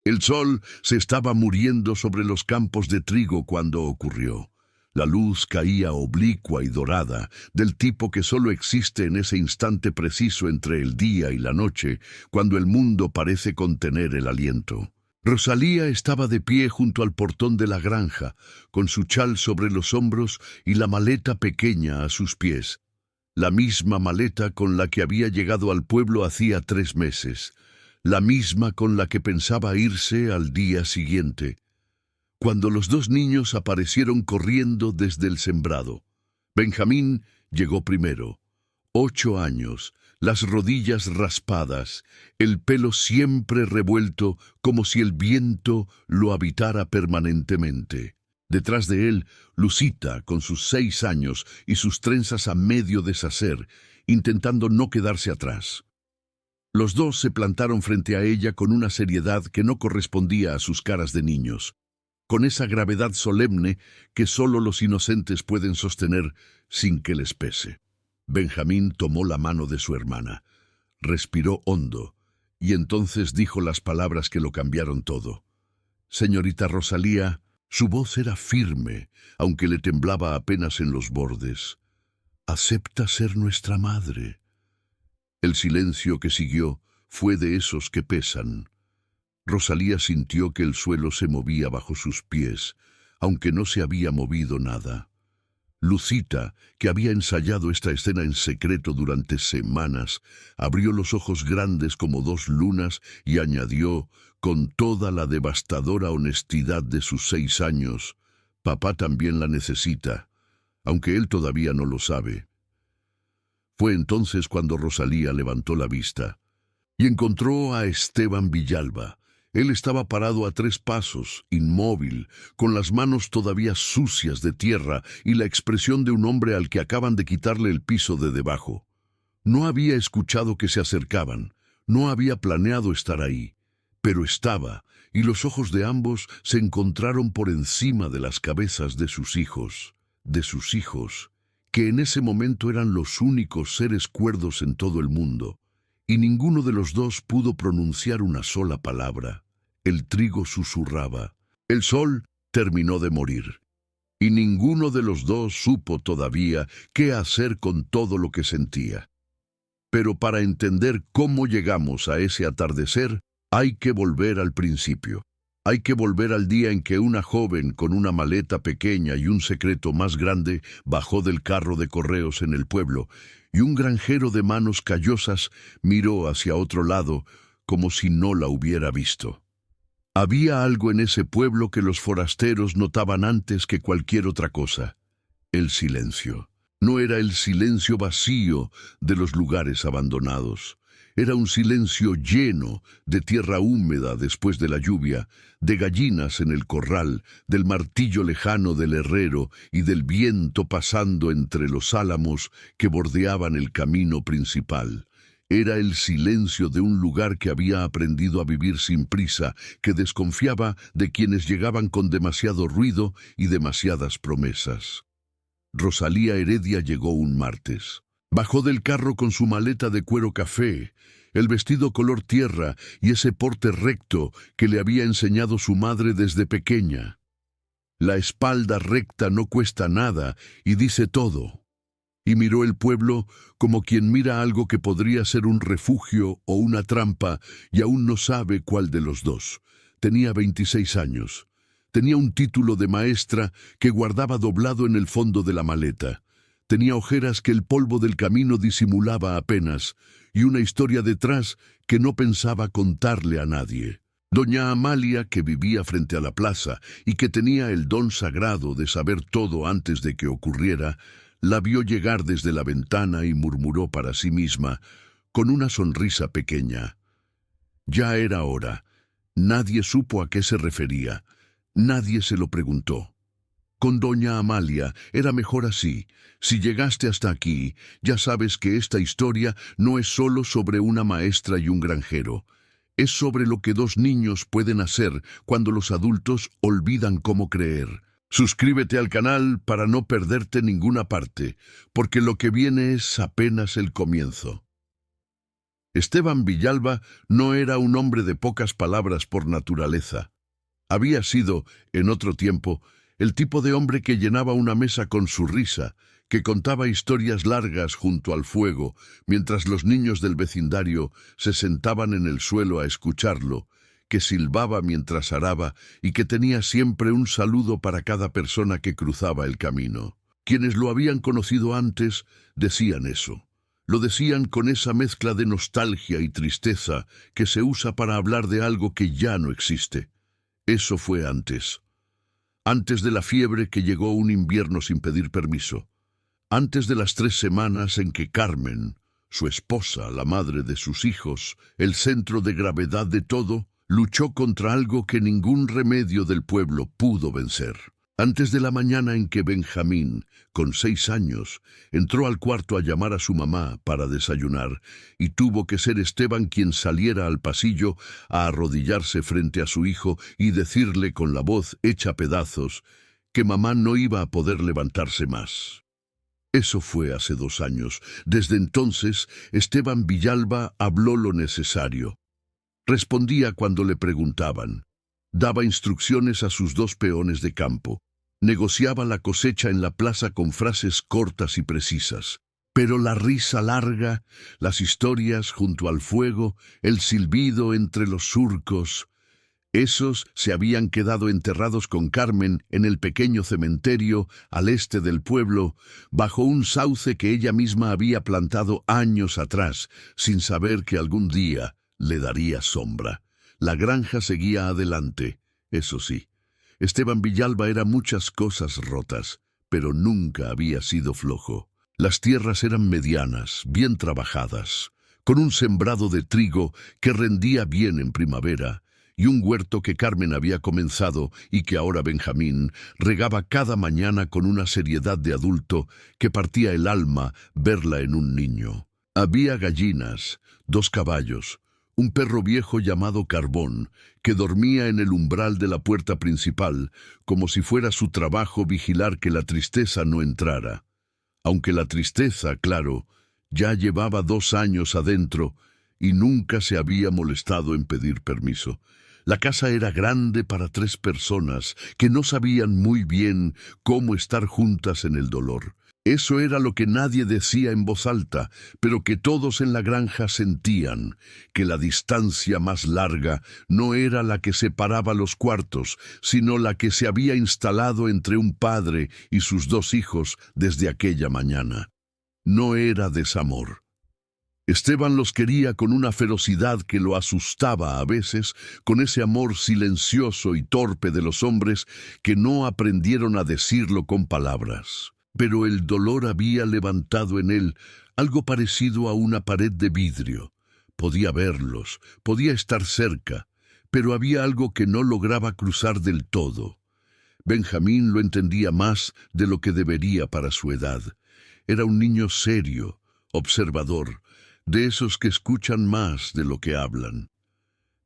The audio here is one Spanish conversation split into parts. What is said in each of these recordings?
El sol se estaba muriendo sobre los campos de trigo cuando ocurrió. La luz caía oblicua y dorada, del tipo que solo existe en ese instante preciso entre el día y la noche, cuando el mundo parece contener el aliento. Rosalía estaba de pie junto al portón de la granja, con su chal sobre los hombros y la maleta pequeña a sus pies. La misma maleta con la que había llegado al pueblo hacía 3 meses, la misma con la que pensaba irse al día siguiente, cuando los 2 niños aparecieron corriendo desde el sembrado. Benjamín llegó primero. 8 años, las rodillas raspadas, el pelo siempre revuelto como si el viento lo habitara permanentemente. Detrás de él, Lucita, con sus 6 años y sus trenzas a medio deshacer, intentando no quedarse atrás. Los 2 se plantaron frente a ella con una seriedad que no correspondía a sus caras de niños, con esa gravedad solemne que solo los inocentes pueden sostener sin que les pese. Benjamín tomó la mano de su hermana, respiró hondo, y entonces dijo las palabras que lo cambiaron todo. Señorita Rosalía, su voz era firme, aunque le temblaba apenas en los bordes. ¿Acepta ser nuestra madre? El silencio que siguió fue de esos que pesan. Rosalía sintió que el suelo se movía bajo sus pies, aunque no se había movido nada. Lucita, que había ensayado esta escena en secreto durante semanas, abrió los ojos grandes como 2 lunas y añadió, con toda la devastadora honestidad de sus 6 años, «Papá también la necesita, aunque él todavía no lo sabe». Fue entonces cuando Rosalía levantó la vista y encontró a Esteban Villalba. Él estaba parado a 3 pasos, inmóvil, con las manos todavía sucias de tierra y la expresión de un hombre al que acaban de quitarle el piso de debajo. No había escuchado que se acercaban, no había planeado estar ahí, pero estaba, y los ojos de ambos se encontraron por encima de las cabezas de sus hijos, que en ese momento eran los únicos seres cuerdos en todo el mundo. Y ninguno de los 2 pudo pronunciar una sola palabra. El trigo susurraba. El sol terminó de morir. Y ninguno de los 2 supo todavía qué hacer con todo lo que sentía. Pero para entender cómo llegamos a ese atardecer, hay que volver al principio. Hay que volver al día en que una joven con una maleta pequeña y un secreto más grande bajó del carro de correos en el pueblo, y un granjero de manos callosas miró hacia otro lado como si no la hubiera visto. Había algo en ese pueblo que los forasteros notaban antes que cualquier otra cosa: el silencio. No era el silencio vacío de los lugares abandonados. Era un silencio lleno de tierra húmeda después de la lluvia, de gallinas en el corral, del martillo lejano del herrero y del viento pasando entre los álamos que bordeaban el camino principal. Era el silencio de un lugar que había aprendido a vivir sin prisa, que desconfiaba de quienes llegaban con demasiado ruido y demasiadas promesas. Rosalía Heredia llegó un martes. Bajó del carro con su maleta de cuero café, el vestido color tierra y ese porte recto que le había enseñado su madre desde pequeña. La espalda recta no cuesta nada y dice todo. Y miró el pueblo como quien mira algo que podría ser un refugio o una trampa y aún no sabe cuál de los 2. Tenía 26 años. Tenía un título de maestra que guardaba doblado en el fondo de la maleta. Tenía ojeras que el polvo del camino disimulaba apenas, y una historia detrás que no pensaba contarle a nadie. Doña Amalia, que vivía frente a la plaza y que tenía el don sagrado de saber todo antes de que ocurriera, la vio llegar desde la ventana y murmuró para sí misma, con una sonrisa pequeña: «Ya era hora». Nadie supo a qué se refería. Nadie se lo preguntó. Con doña Amalia era mejor así. Si llegaste hasta aquí, ya sabes que esta historia no es solo sobre una maestra y un granjero. Es sobre lo que 2 niños pueden hacer cuando los adultos olvidan cómo creer. Suscríbete al canal para no perderte ninguna parte, porque lo que viene es apenas el comienzo. Esteban Villalba no era un hombre de pocas palabras por naturaleza. Había sido, en otro tiempo, el tipo de hombre que llenaba una mesa con su risa, que contaba historias largas junto al fuego, mientras los niños del vecindario se sentaban en el suelo a escucharlo, que silbaba mientras araba y que tenía siempre un saludo para cada persona que cruzaba el camino. Quienes lo habían conocido antes decían eso. Lo decían con esa mezcla de nostalgia y tristeza que se usa para hablar de algo que ya no existe. Eso fue antes. Antes de la fiebre que llegó un invierno sin pedir permiso. Antes de las 3 semanas en que Carmen, su esposa, la madre de sus hijos, el centro de gravedad de todo, luchó contra algo que ningún remedio del pueblo pudo vencer. Antes de la mañana en que Benjamín, con 6 años, entró al cuarto a llamar a su mamá para desayunar y tuvo que ser Esteban quien saliera al pasillo a arrodillarse frente a su hijo y decirle con la voz hecha pedazos que mamá no iba a poder levantarse más. Eso fue hace 2 años. Desde entonces, Esteban Villalba habló lo necesario. Respondía cuando le preguntaban. Daba instrucciones a sus 2 peones de campo. Negociaba la cosecha en la plaza con frases cortas y precisas. Pero la risa larga, las historias junto al fuego, el silbido entre los surcos, esos se habían quedado enterrados con Carmen en el pequeño cementerio al este del pueblo, bajo un sauce que ella misma había plantado años atrás, sin saber que algún día le daría sombra. La granja seguía adelante, eso sí. Esteban Villalba era muchas cosas rotas, pero nunca había sido flojo. Las tierras eran medianas, bien trabajadas, con un sembrado de trigo que rendía bien en primavera, y un huerto que Carmen había comenzado y que ahora Benjamín regaba cada mañana con una seriedad de adulto que partía el alma verla en un niño. Había gallinas, 2 caballos, un perro viejo llamado Carbón, que dormía en el umbral de la puerta principal, como si fuera su trabajo vigilar que la tristeza no entrara. Aunque la tristeza, claro, ya llevaba 2 años adentro y nunca se había molestado en pedir permiso. La casa era grande para 3 personas que no sabían muy bien cómo estar juntas en el dolor. Eso era lo que nadie decía en voz alta, pero que todos en la granja sentían, que la distancia más larga no era la que separaba los cuartos, sino la que se había instalado entre un padre y sus 2 hijos desde aquella mañana. No era desamor. Esteban los quería con una ferocidad que lo asustaba a veces, con ese amor silencioso y torpe de los hombres que no aprendieron a decirlo con palabras. Pero el dolor había levantado en él algo parecido a una pared de vidrio. Podía verlos, podía estar cerca, pero había algo que no lograba cruzar del todo. Benjamín lo entendía más de lo que debería para su edad. Era un niño serio, observador, de esos que escuchan más de lo que hablan.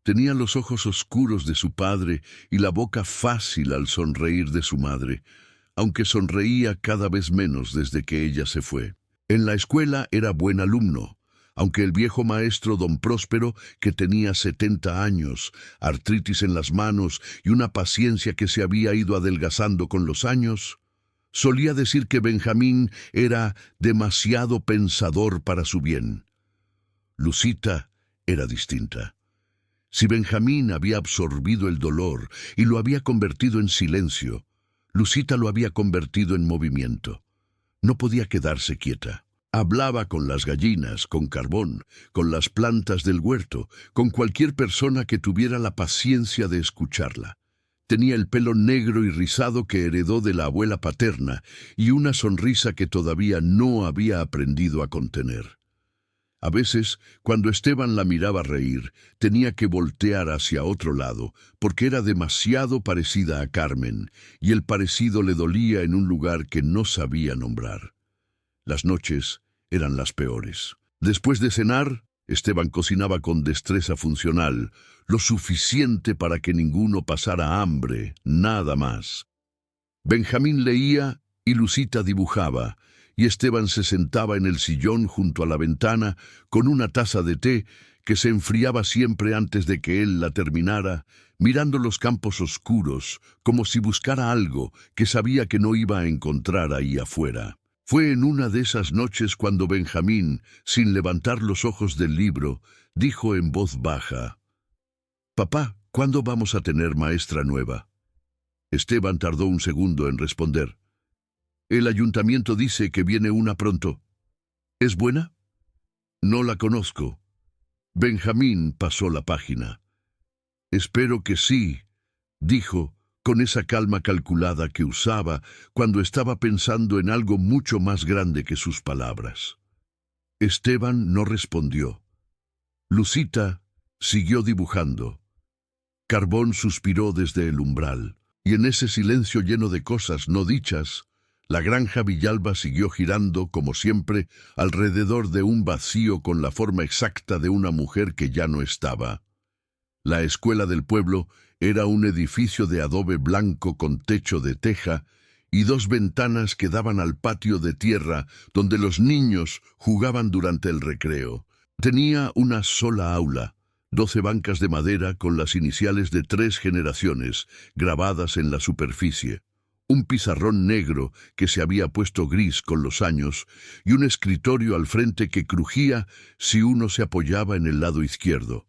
Tenía los ojos oscuros de su padre y la boca fácil al sonreír de su madre, aunque sonreía cada vez menos desde que ella se fue. En la escuela era buen alumno, aunque el viejo maestro don Próspero, que tenía 70 años, artritis en las manos y una paciencia que se había ido adelgazando con los años, solía decir que Benjamín era demasiado pensador para su bien. Lucita era distinta. Si Benjamín había absorbido el dolor y lo había convertido en silencio, Lucita lo había convertido en movimiento. No podía quedarse quieta. Hablaba con las gallinas, con Carbón, con las plantas del huerto, con cualquier persona que tuviera la paciencia de escucharla. Tenía el pelo negro y rizado que heredó de la abuela paterna y una sonrisa que todavía no había aprendido a contener. A veces, cuando Esteban la miraba reír, tenía que voltear hacia otro lado, porque era demasiado parecida a Carmen, y el parecido le dolía en un lugar que no sabía nombrar. Las noches eran las peores. Después de cenar, Esteban cocinaba con destreza funcional, lo suficiente para que ninguno pasara hambre, nada más. Benjamín leía y Lucita dibujaba, y Esteban se sentaba en el sillón junto a la ventana con una taza de té que se enfriaba siempre antes de que él la terminara, mirando los campos oscuros, como si buscara algo que sabía que no iba a encontrar ahí afuera. Fue en una de esas noches cuando Benjamín, sin levantar los ojos del libro, dijo en voz baja: «Papá, ¿cuándo vamos a tener maestra nueva?» Esteban tardó un segundo en responder. «El ayuntamiento dice que viene una pronto». «¿Es buena?» «No la conozco». Benjamín pasó la página. «Espero que sí», dijo, con esa calma calculada que usaba cuando estaba pensando en algo mucho más grande que sus palabras. Esteban no respondió. Lucita siguió dibujando. Carbón suspiró desde el umbral, y en ese silencio lleno de cosas no dichas, la granja Villalba siguió girando, como siempre, alrededor de un vacío con la forma exacta de una mujer que ya no estaba. La escuela del pueblo era un edificio de adobe blanco con techo de teja y dos ventanas que daban al patio de tierra donde los niños jugaban durante el recreo. Tenía una sola aula, 12 bancas de madera con las iniciales de 3 generaciones grabadas en la superficie, un pizarrón negro que se había puesto gris con los años y un escritorio al frente que crujía si uno se apoyaba en el lado izquierdo.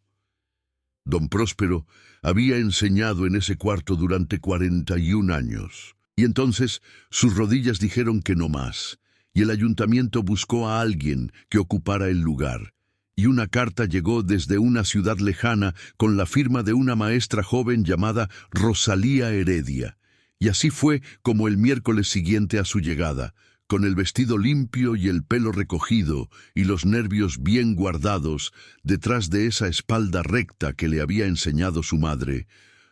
Don Próspero había enseñado en ese cuarto durante 41 años, y entonces sus rodillas dijeron que no más, y el ayuntamiento buscó a alguien que ocupara el lugar, y una carta llegó desde una ciudad lejana con la firma de una maestra joven llamada Rosalía Heredia, y así fue como el miércoles siguiente a su llegada, con el vestido limpio y el pelo recogido y los nervios bien guardados detrás de esa espalda recta que le había enseñado su madre,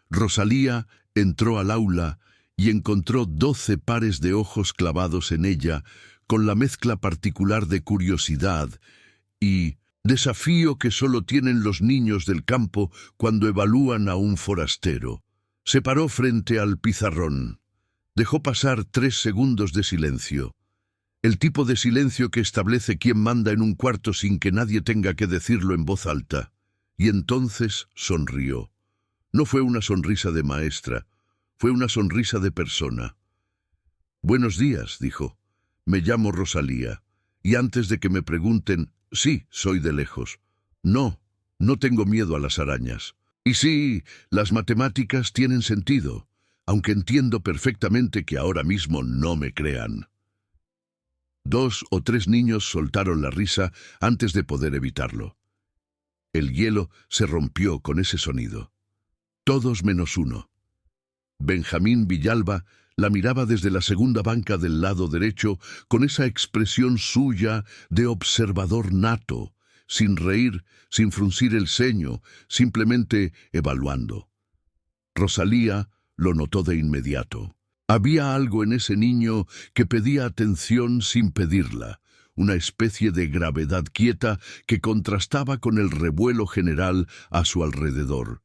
Rosalía entró al aula y encontró 12 pares de ojos clavados en ella, con la mezcla particular de curiosidad y desafío que solo tienen los niños del campo cuando evalúan a un forastero. Se paró frente al pizarrón. Dejó pasar 3 segundos de silencio. El tipo de silencio que establece quién manda en un cuarto sin que nadie tenga que decirlo en voz alta. Y entonces sonrió. No fue una sonrisa de maestra, fue una sonrisa de persona. «Buenos días», dijo. «Me llamo Rosalía. Y antes de que me pregunten, sí, soy de lejos. No, no tengo miedo a las arañas. Y sí, las matemáticas tienen sentido, aunque entiendo perfectamente que ahora mismo no me crean». 2 o 3 niños soltaron la risa antes de poder evitarlo. El hielo se rompió con ese sonido. Todos menos uno. Benjamín Villalba la miraba desde la segunda banca del lado derecho con esa expresión suya de observador nato, sin reír, sin fruncir el ceño, simplemente evaluando. Rosalía lo notó de inmediato. Había algo en ese niño que pedía atención sin pedirla, una especie de gravedad quieta que contrastaba con el revuelo general a su alrededor.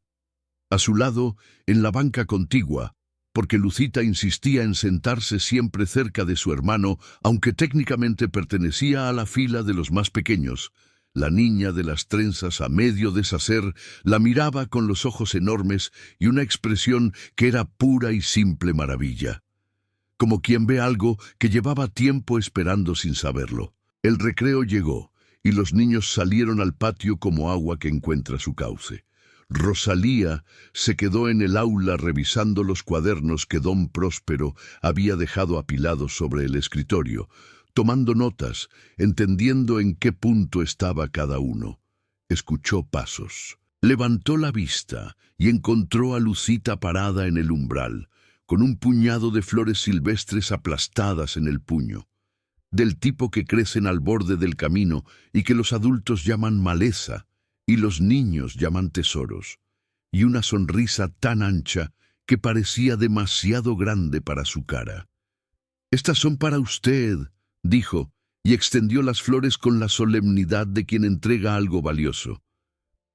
A su lado, en la banca contigua, porque Lucita insistía en sentarse siempre cerca de su hermano, aunque técnicamente pertenecía a la fila de los más pequeños, la niña de las trenzas a medio deshacer la miraba con los ojos enormes y una expresión que era pura y simple maravilla. Como quien ve algo que llevaba tiempo esperando sin saberlo. El recreo llegó y los niños salieron al patio como agua que encuentra su cauce. Rosalía se quedó en el aula revisando los cuadernos que don Próspero había dejado apilados sobre el escritorio, tomando notas, entendiendo en qué punto estaba cada uno. Escuchó pasos. Levantó la vista y encontró a Lucita parada en el umbral, con un puñado de flores silvestres aplastadas en el puño, del tipo que crecen al borde del camino y que los adultos llaman maleza y los niños llaman tesoros, y una sonrisa tan ancha que parecía demasiado grande para su cara. «Estas son para usted», dijo, y extendió las flores con la solemnidad de quien entrega algo valioso.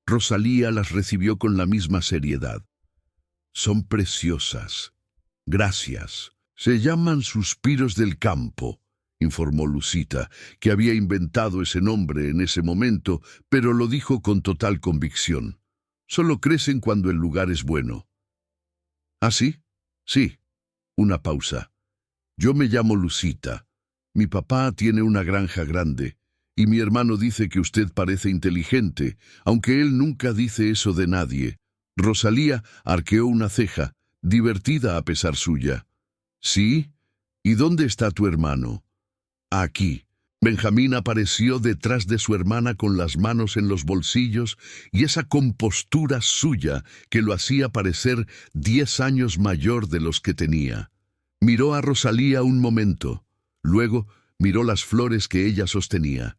Rosalía las recibió con la misma seriedad. «Son preciosas. Gracias. Se llaman suspiros del campo, informó Lucita, que había inventado ese nombre en ese momento, pero lo dijo con total convicción. Solo crecen cuando el lugar es bueno. ¿Ah, sí? Sí. Una pausa. Yo me llamo Lucita. Mi papá tiene una granja grande, y mi hermano dice que usted parece inteligente, aunque él nunca dice eso de nadie. Rosalía arqueó una ceja, divertida a pesar suya. ¿Sí? ¿Y dónde está tu hermano? Aquí. Benjamín apareció detrás de su hermana con las manos en los bolsillos y esa compostura suya que lo hacía parecer 10 años mayor de los que tenía. Miró a Rosalía un momento, luego miró las flores que ella sostenía.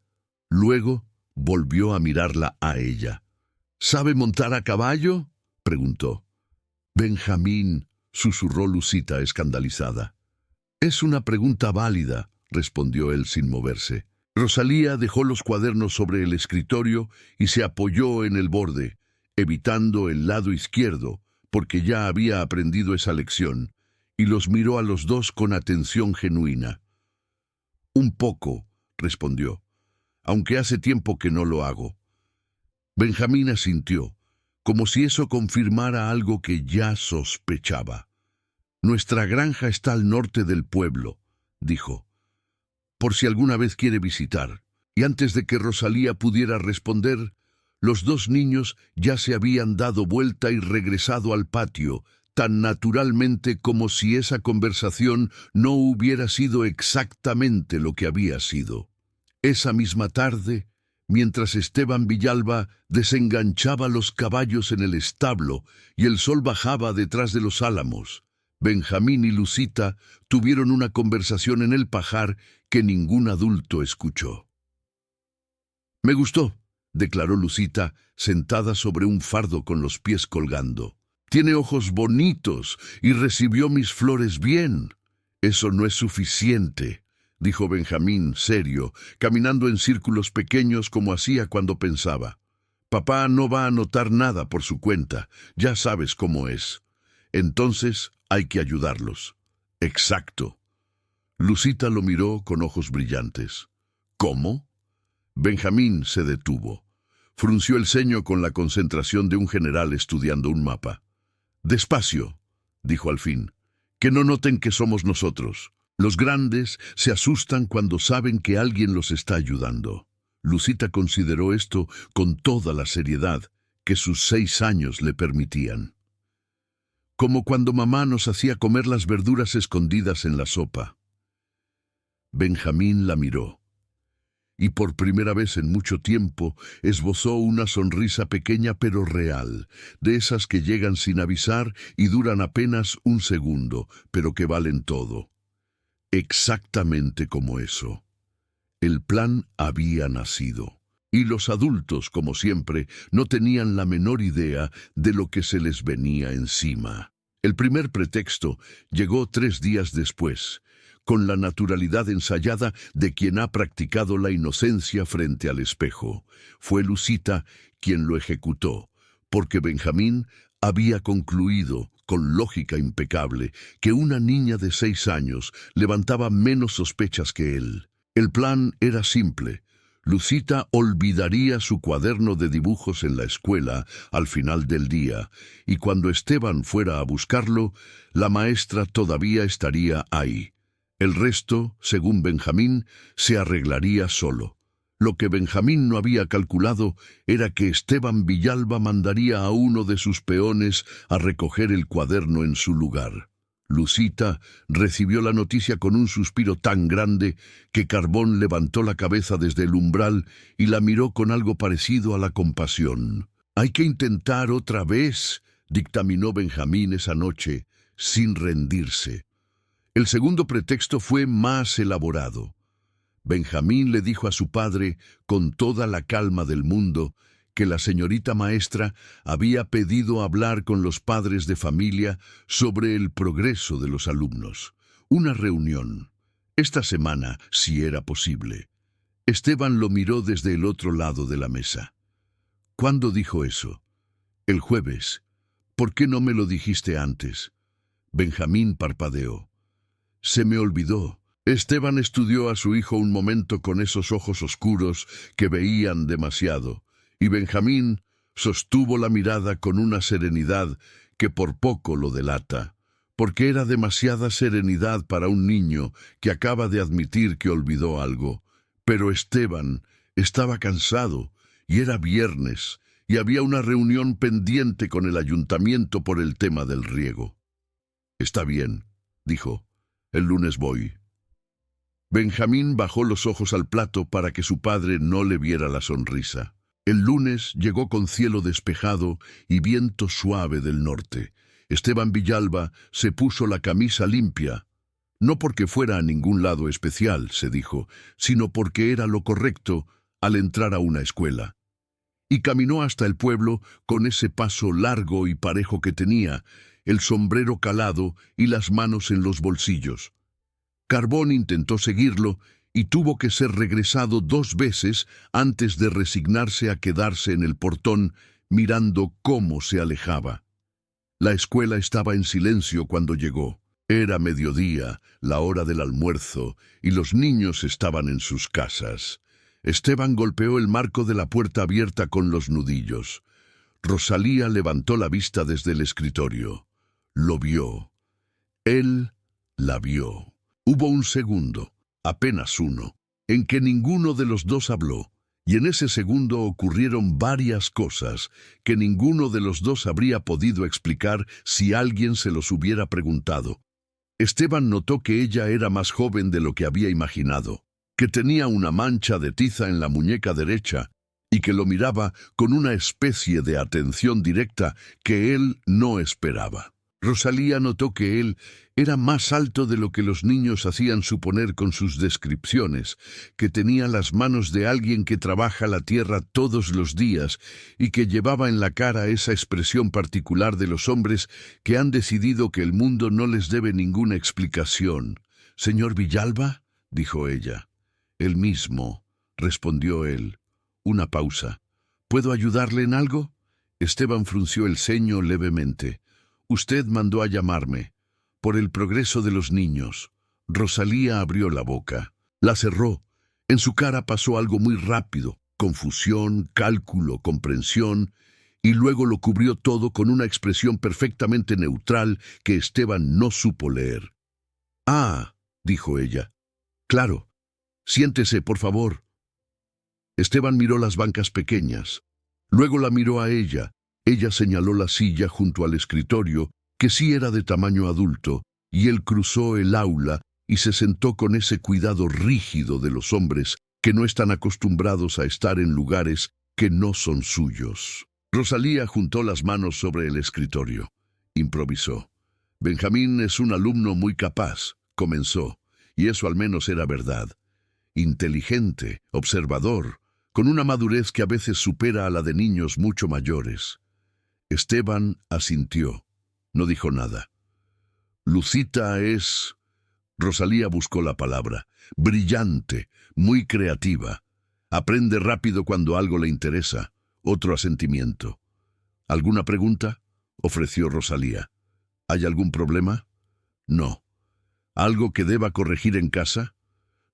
Luego volvió a mirarla a ella. ¿Sabe montar a caballo?, preguntó. Benjamín, susurró Lucita escandalizada. Es una pregunta válida, respondió él sin moverse. Rosalía dejó los cuadernos sobre el escritorio y se apoyó en el borde, evitando el lado izquierdo, porque ya había aprendido esa lección, y los miró a los dos con atención genuina. Un poco, respondió, aunque hace tiempo que no lo hago. Benjamín asintió, como si eso confirmara algo que ya sospechaba. Nuestra granja está al norte del pueblo, dijo, por si alguna vez quiere visitar. Y antes de que Rosalía pudiera responder, los dos niños ya se habían dado vuelta y regresado al patio, tan naturalmente como si esa conversación no hubiera sido exactamente lo que había sido. Esa misma tarde, mientras Esteban Villalba desenganchaba los caballos en el establo y el sol bajaba detrás de los álamos, Benjamín y Lucita tuvieron una conversación en el pajar que ningún adulto escuchó. «Me gustó», declaró Lucita, sentada sobre un fardo con los pies colgando. «Tiene ojos bonitos y recibió mis flores bien». «Eso no es suficiente», dijo Benjamín, serio, caminando en círculos pequeños como hacía cuando pensaba. «Papá no va a notar nada por su cuenta, ya sabes cómo es. Entonces hay que ayudarlos». «Exacto». Lucita lo miró con ojos brillantes. «¿Cómo?» Benjamín se detuvo. Frunció el ceño con la concentración de un general estudiando un mapa. «Despacio», dijo al fin, «que no noten que somos nosotros. Los grandes se asustan cuando saben que alguien los está ayudando». Lucita consideró esto con toda la seriedad que sus 6 años le permitían. «Como cuando mamá nos hacía comer las verduras escondidas en la sopa». Benjamín la miró, y por primera vez en mucho tiempo esbozó una sonrisa pequeña pero real, de esas que llegan sin avisar y duran apenas un segundo, pero que valen todo. Exactamente como eso. El plan había nacido, y los adultos, como siempre, no tenían la menor idea de lo que se les venía encima. El primer pretexto llegó 3 días después, con la naturalidad ensayada de quien ha practicado la inocencia frente al espejo. Fue Lucita quien lo ejecutó, porque Benjamín había concluido, con lógica impecable, que una niña de 6 años levantaba menos sospechas que él. El plan era simple. Lucita olvidaría su cuaderno de dibujos en la escuela al final del día, y cuando Esteban fuera a buscarlo, la maestra todavía estaría ahí. El resto, según Benjamín, se arreglaría solo. Lo que Benjamín no había calculado era que Esteban Villalba mandaría a uno de sus peones a recoger el cuaderno en su lugar. Lucita recibió la noticia con un suspiro tan grande que Carbón levantó la cabeza desde el umbral y la miró con algo parecido a la compasión. «Hay que intentar otra vez», dictaminó Benjamín esa noche, sin rendirse. El segundo pretexto fue más elaborado. Benjamín le dijo a su padre, con toda la calma del mundo, que la señorita maestra había pedido hablar con los padres de familia sobre el progreso de los alumnos. Una reunión. Esta semana, si era posible. Esteban lo miró desde el otro lado de la mesa. «¿Cuándo dijo eso?» «El jueves. ¿Por qué no me lo dijiste antes?» Benjamín parpadeó. «Se me olvidó. Esteban estudió a su hijo un momento con esos ojos oscuros que veían demasiado, y Benjamín sostuvo la mirada con una serenidad que por poco lo delata, porque era demasiada serenidad para un niño que acaba de admitir que olvidó algo. Pero Esteban estaba cansado, y era viernes, y había una reunión pendiente con el ayuntamiento por el tema del riego. «Está bien», dijo, «el lunes voy». Benjamín bajó los ojos al plato para que su padre no le viera la sonrisa. El lunes llegó con cielo despejado y viento suave del norte. Esteban Villalba se puso la camisa limpia, no porque fuera a ningún lado especial, se dijo, sino porque era lo correcto al entrar a una escuela. Y caminó hasta el pueblo con ese paso largo y parejo que tenía, el sombrero calado y las manos en los bolsillos. Carbón intentó seguirlo y tuvo que ser regresado 2 veces antes de resignarse a quedarse en el portón mirando cómo se alejaba. La escuela estaba en silencio cuando llegó. Era mediodía, la hora del almuerzo, y los niños estaban en sus casas. Esteban golpeó el marco de la puerta abierta con los nudillos. Rosalía levantó la vista desde el escritorio. Lo vio. Él la vio. Hubo un segundo, apenas uno, en que ninguno de los dos habló, y en ese segundo ocurrieron varias cosas que ninguno de los dos habría podido explicar si alguien se los hubiera preguntado. Esteban notó que ella era más joven de lo que había imaginado, que tenía una mancha de tiza en la muñeca derecha y que lo miraba con una especie de atención directa que él no esperaba. Rosalía notó que él era más alto de lo que los niños hacían suponer con sus descripciones, que tenía las manos de alguien que trabaja la tierra todos los días y que llevaba en la cara esa expresión particular de los hombres que han decidido que el mundo no les debe ninguna explicación. «¿Señor Villalba?», dijo ella. «El mismo», respondió él. Una pausa. «¿Puedo ayudarle en algo?». Esteban frunció el ceño levemente. «Usted mandó a llamarme. Por el progreso de los niños». Rosalía abrió la boca. La cerró. En su cara pasó algo muy rápido. Confusión, cálculo, comprensión. Y luego lo cubrió todo con una expresión perfectamente neutral que Esteban no supo leer. «Ah», dijo ella. «Claro. Siéntese, por favor». Esteban miró las bancas pequeñas. Luego la miró a ella. Ella señaló la silla junto al escritorio, que sí era de tamaño adulto, y él cruzó el aula y se sentó con ese cuidado rígido de los hombres que no están acostumbrados a estar en lugares que no son suyos. Rosalía juntó las manos sobre el escritorio. Improvisó. «Benjamín es un alumno muy capaz», comenzó, y eso al menos era verdad. Inteligente, observador, con una madurez que a veces supera a la de niños mucho mayores. Esteban asintió. No dijo nada. «Lucita es...». Rosalía buscó la palabra. «Brillante, muy creativa. Aprende rápido cuando algo le interesa». Otro asentimiento. «¿Alguna pregunta?», ofreció Rosalía. «¿Hay algún problema?». «No». «¿Algo que deba corregir en casa?».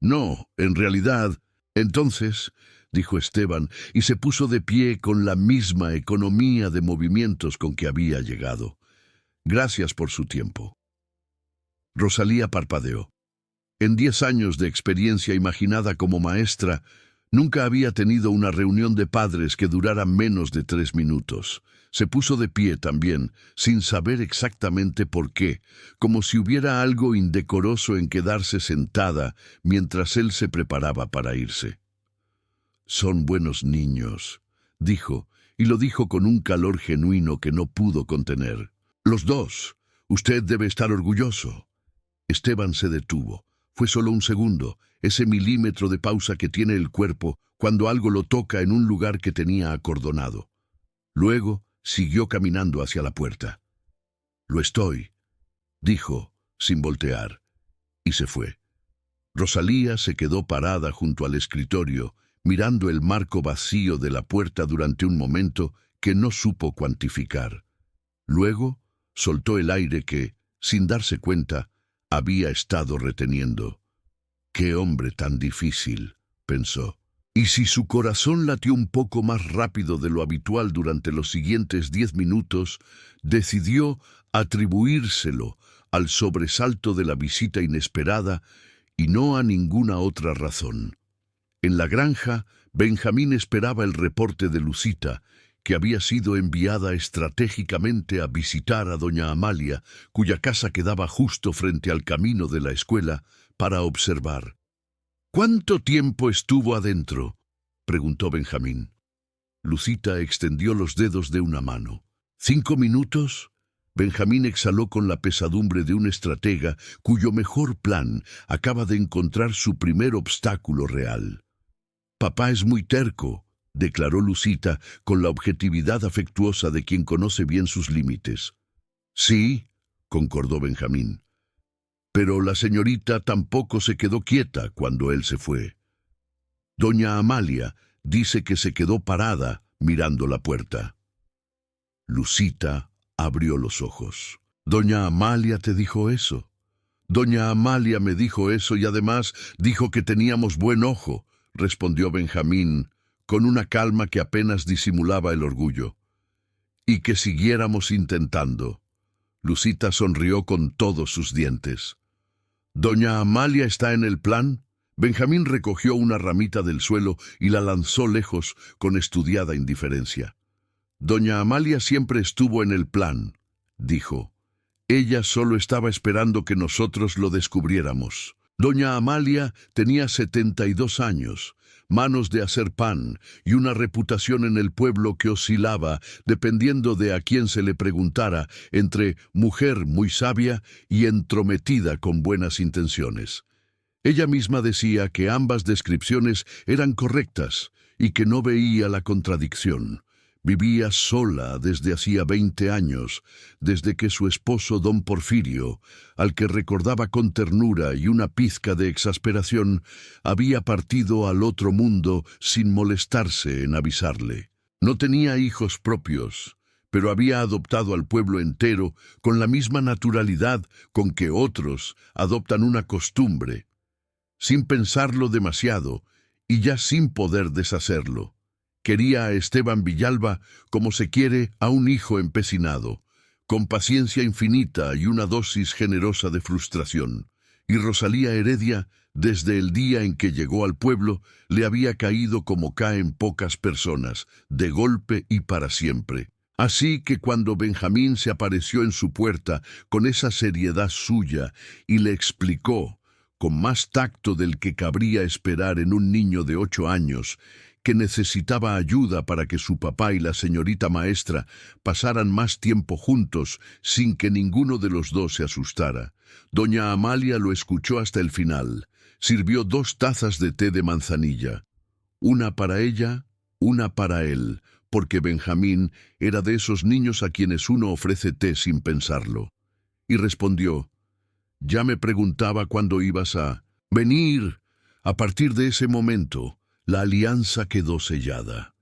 «No, en realidad...». «Entonces», dijo Esteban, y se puso de pie con la misma economía de movimientos con que había llegado. «Gracias por su tiempo». Rosalía parpadeó. En 10 años de experiencia imaginada como maestra, nunca había tenido una reunión de padres que durara menos de 3 minutos. Se puso de pie también, sin saber exactamente por qué, como si hubiera algo indecoroso en quedarse sentada mientras él se preparaba para irse. «Son buenos niños», dijo, y lo dijo con un calor genuino que no pudo contener. «Los dos. Usted debe estar orgulloso». Esteban se detuvo. Fue solo un segundo, ese milímetro de pausa que tiene el cuerpo cuando algo lo toca en un lugar que tenía acordonado. Luego siguió caminando hacia la puerta. «Lo estoy», dijo, sin voltear, y se fue. Rosalía se quedó parada junto al escritorio, mirando el marco vacío de la puerta durante un momento que no supo cuantificar. Luego soltó el aire que, sin darse cuenta, había estado reteniendo. Qué hombre tan difícil, pensó. Y si su corazón latió un poco más rápido de lo habitual durante los siguientes 10 minutos, decidió atribuírselo al sobresalto de la visita inesperada y no a ninguna otra razón. En la granja, Benjamín esperaba el reporte de Lucita, que había sido enviada estratégicamente a visitar a doña Amalia, cuya casa quedaba justo frente al camino de la escuela, para observar. —¿Cuánto tiempo estuvo adentro? —preguntó Benjamín. Lucita extendió los dedos de una mano. —¿5 minutos? Benjamín exhaló con la pesadumbre de un estratega cuyo mejor plan acaba de encontrar su primer obstáculo real. —Papá es muy terco —declaró Lucita con la objetividad afectuosa de quien conoce bien sus límites. —Sí —concordó Benjamín—, pero la señorita tampoco se quedó quieta cuando él se fue. Doña Amalia dice que se quedó parada mirando la puerta. Lucita abrió los ojos. —¿Doña Amalia te dijo eso? —Doña Amalia me dijo eso y además dijo que teníamos buen ojo —respondió Benjamín con una calma que apenas disimulaba el orgullo—, y que siguiéramos intentando. Lucita sonrió con todos sus dientes. —¿Doña Amalia está en el plan? Benjamín recogió una ramita del suelo y la lanzó lejos con estudiada indiferencia. —Doña Amalia siempre estuvo en el plan —dijo—. Ella solo estaba esperando que nosotros lo descubriéramos. Doña Amalia tenía 72 años, manos de hacer pan y una reputación en el pueblo que oscilaba, dependiendo de a quién se le preguntara, entre mujer muy sabia y entrometida con buenas intenciones. Ella misma decía que ambas descripciones eran correctas y que no veía la contradicción. Vivía sola desde hacía 20 años, desde que su esposo don Porfirio, al que recordaba con ternura y una pizca de exasperación, había partido al otro mundo sin molestarse en avisarle. No tenía hijos propios, pero había adoptado al pueblo entero con la misma naturalidad con que otros adoptan una costumbre, sin pensarlo demasiado y ya sin poder deshacerlo. Quería a Esteban Villalba como se quiere a un hijo empecinado, con paciencia infinita y una dosis generosa de frustración. Y Rosalía Heredia, desde el día en que llegó al pueblo, le había caído como caen pocas personas, de golpe y para siempre. Así que cuando Benjamín se apareció en su puerta con esa seriedad suya y le explicó, con más tacto del que cabría esperar en un niño de 8 años, que necesitaba ayuda para que su papá y la señorita maestra pasaran más tiempo juntos sin que ninguno de los dos se asustara, doña Amalia lo escuchó hasta el final. Sirvió 2 tazas de té de manzanilla, una para ella, una para él, porque Benjamín era de esos niños a quienes uno ofrece té sin pensarlo. Y respondió: «Ya me preguntaba cuándo ibas a venir». A partir de ese momento, la alianza quedó sellada.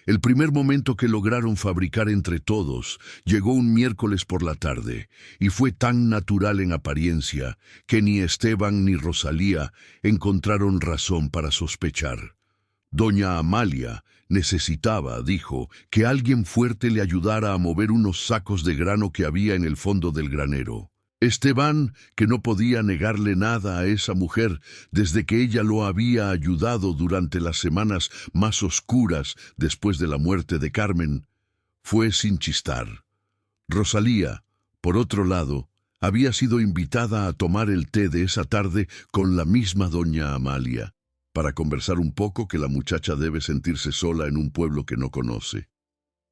El primer momento que lograron fabricar entre todos llegó un miércoles por la tarde, y fue tan natural en apariencia que ni Esteban ni Rosalía encontraron razón para sospechar. Doña Amalia necesitaba, dijo, que alguien fuerte le ayudara a mover unos sacos de grano que había en el fondo del granero. Esteban, que no podía negarle nada a esa mujer desde que ella lo había ayudado durante las semanas más oscuras después de la muerte de Carmen, fue sin chistar. Rosalía, por otro lado, había sido invitada a tomar el té de esa tarde con la misma doña Amalia, para conversar un poco, que la muchacha debe sentirse sola en un pueblo que no conoce.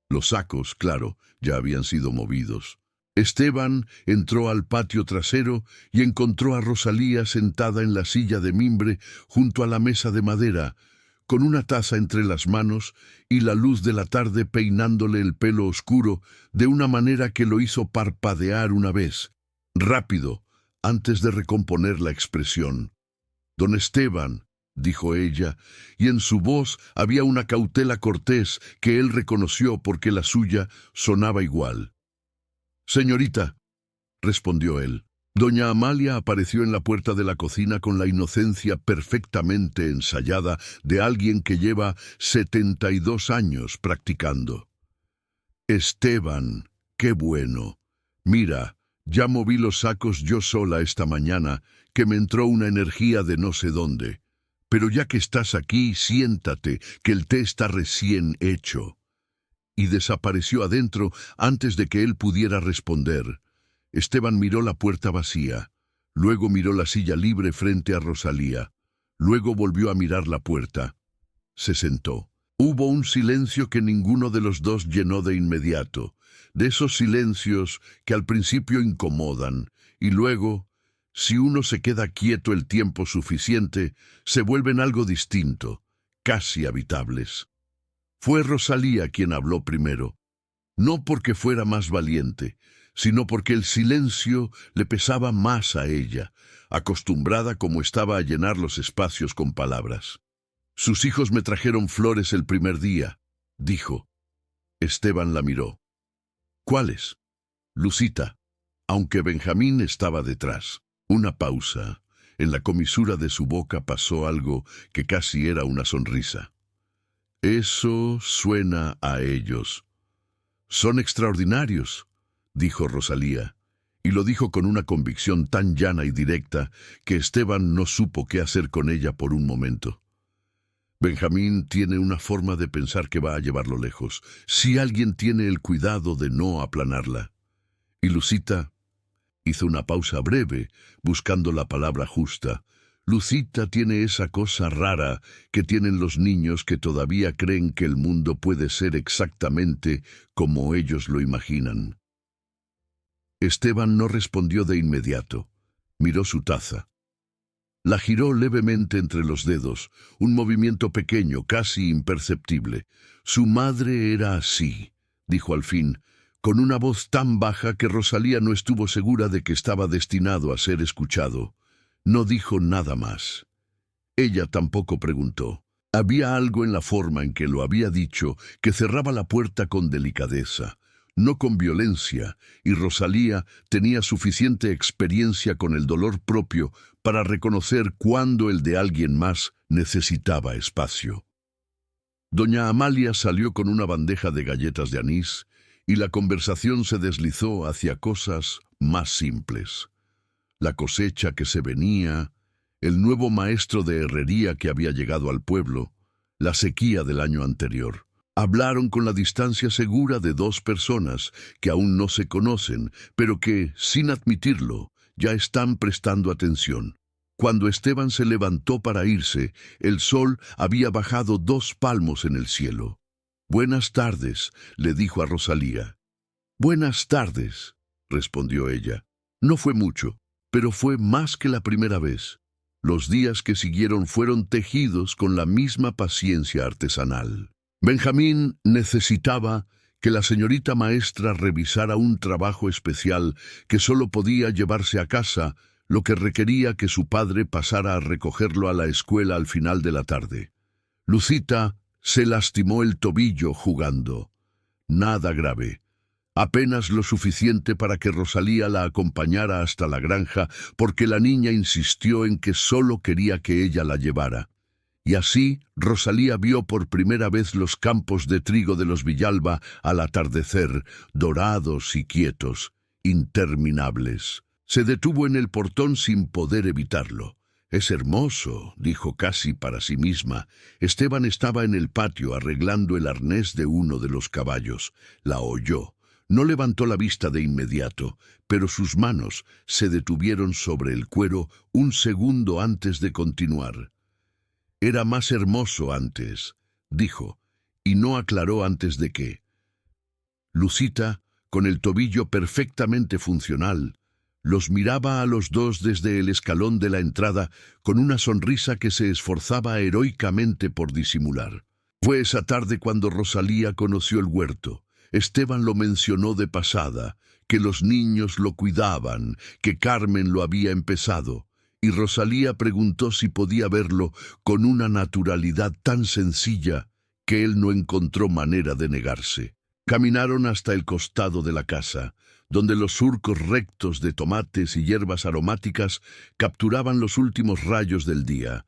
Los sacos, claro, ya habían sido movidos. Esteban entró al patio trasero y encontró a Rosalía sentada en la silla de mimbre junto a la mesa de madera, con una taza entre las manos y la luz de la tarde peinándole el pelo oscuro de una manera que lo hizo parpadear una vez, rápido, antes de recomponer la expresión. «Don Esteban», dijo ella, y en su voz había una cautela cortés que él reconoció porque la suya sonaba igual. «Señorita», respondió él. Doña Amalia apareció en la puerta de la cocina con la inocencia perfectamente ensayada de alguien que lleva 72 años practicando. Esteban, qué bueno. Mira, ya moví los sacos yo sola esta mañana, que me entró una energía de no sé dónde. Pero ya que estás aquí, siéntate, que el té está recién hecho. Y desapareció adentro antes de que él pudiera responder. Esteban miró la puerta vacía, luego miró la silla libre frente a Rosalía, luego volvió a mirar la puerta. Se sentó. Hubo un silencio que ninguno de los dos llenó de inmediato, de esos silencios que al principio incomodan, y luego, si uno se queda quieto el tiempo suficiente, se vuelven algo distinto, casi habitables. Fue Rosalía quien habló primero, no porque fuera más valiente, sino porque el silencio le pesaba más a ella, acostumbrada como estaba a llenar los espacios con palabras. Sus hijos me trajeron flores el primer día, dijo. Esteban la miró. ¿Cuáles? Lucita, aunque Benjamín estaba detrás. Una pausa. En la comisura de su boca pasó algo que casi era una sonrisa. Eso suena a ellos. Son extraordinarios, dijo Rosalía, y lo dijo con una convicción tan llana y directa que Esteban no supo qué hacer con ella por un momento. Benjamín tiene una forma de pensar que va a llevarlo lejos, si alguien tiene el cuidado de no aplanarla. Y Lucita hizo una pausa breve, buscando la palabra justa. Lucita tiene esa cosa rara que tienen los niños que todavía creen que el mundo puede ser exactamente como ellos lo imaginan. Esteban no respondió de inmediato. Miró su taza. La giró levemente entre los dedos, un movimiento pequeño, casi imperceptible. Su madre era así, dijo al fin, con una voz tan baja que Rosalía no estuvo segura de que estaba destinado a ser escuchado. No dijo nada más. Ella tampoco preguntó. Había algo en la forma en que lo había dicho que cerraba la puerta con delicadeza, no con violencia, y Rosalía tenía suficiente experiencia con el dolor propio para reconocer cuándo el de alguien más necesitaba espacio. Doña Amalia salió con una bandeja de galletas de anís y la conversación se deslizó hacia cosas más simples. La cosecha que se venía, el nuevo maestro de herrería que había llegado al pueblo, la sequía del año anterior. Hablaron con la distancia segura de dos personas que aún no se conocen, pero que, sin admitirlo, ya están prestando atención. Cuando Esteban se levantó para irse, el sol había bajado 2 palmos en el cielo. «Buenas tardes», le dijo a Rosalía. «Buenas tardes», respondió ella. No fue mucho, pero fue más que la primera vez. Los días que siguieron fueron tejidos con la misma paciencia artesanal. Benjamín necesitaba que la señorita maestra revisara un trabajo especial que solo podía llevarse a casa, lo que requería que su padre pasara a recogerlo a la escuela al final de la tarde. Lucita se lastimó el tobillo jugando. Nada grave. Apenas lo suficiente para que Rosalía la acompañara hasta la granja, porque la niña insistió en que solo quería que ella la llevara. Y así Rosalía vio por primera vez los campos de trigo de los Villalba al atardecer, dorados y quietos, interminables. Se detuvo en el portón sin poder evitarlo. «Es hermoso», dijo casi para sí misma. Esteban estaba en el patio arreglando el arnés de uno de los caballos. La oyó. No levantó la vista de inmediato, pero sus manos se detuvieron sobre el cuero un segundo antes de continuar. «Era más hermoso antes», dijo, y no aclaró antes de qué. Lucita, con el tobillo perfectamente funcional, los miraba a los dos desde el escalón de la entrada con una sonrisa que se esforzaba heroicamente por disimular. Fue esa tarde cuando Rosalía conoció el huerto. Esteban lo mencionó de pasada, que los niños lo cuidaban, que Carmen lo había empezado, y Rosalía preguntó si podía verlo con una naturalidad tan sencilla que él no encontró manera de negarse. Caminaron hasta el costado de la casa, donde los surcos rectos de tomates y hierbas aromáticas capturaban los últimos rayos del día,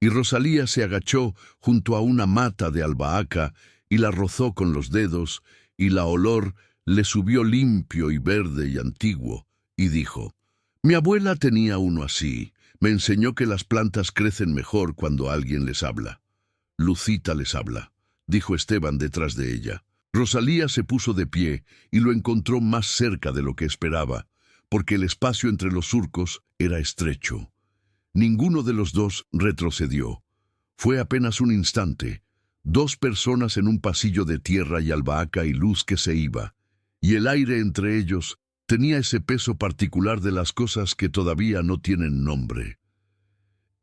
y Rosalía se agachó junto a una mata de albahaca y la rozó con los dedos, y la olor le subió limpio y verde y antiguo, y dijo: «Mi abuela tenía uno así. Me enseñó que las plantas crecen mejor cuando alguien les habla». «Lucita les habla», dijo Esteban detrás de ella. Rosalía se puso de pie y lo encontró más cerca de lo que esperaba, porque el espacio entre los surcos era estrecho. Ninguno de los dos retrocedió. Fue apenas un instante, 2 personas en un pasillo de tierra y albahaca y luz que se iba, y el aire entre ellos tenía ese peso particular de las cosas que todavía no tienen nombre.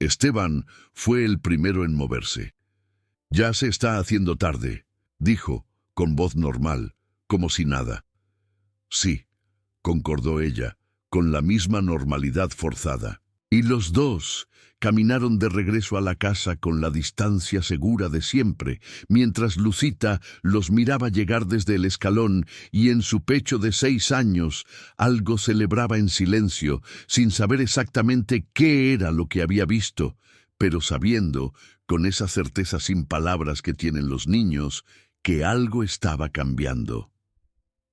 Esteban fue el primero en moverse. «Ya se está haciendo tarde», dijo, con voz normal, como si nada. «Sí», concordó ella, con la misma normalidad forzada. Y los dos caminaron de regreso a la casa con la distancia segura de siempre, mientras Lucita los miraba llegar desde el escalón y en su pecho de 6 años algo celebraba en silencio, sin saber exactamente qué era lo que había visto, pero sabiendo, con esa certeza sin palabras que tienen los niños, que algo estaba cambiando.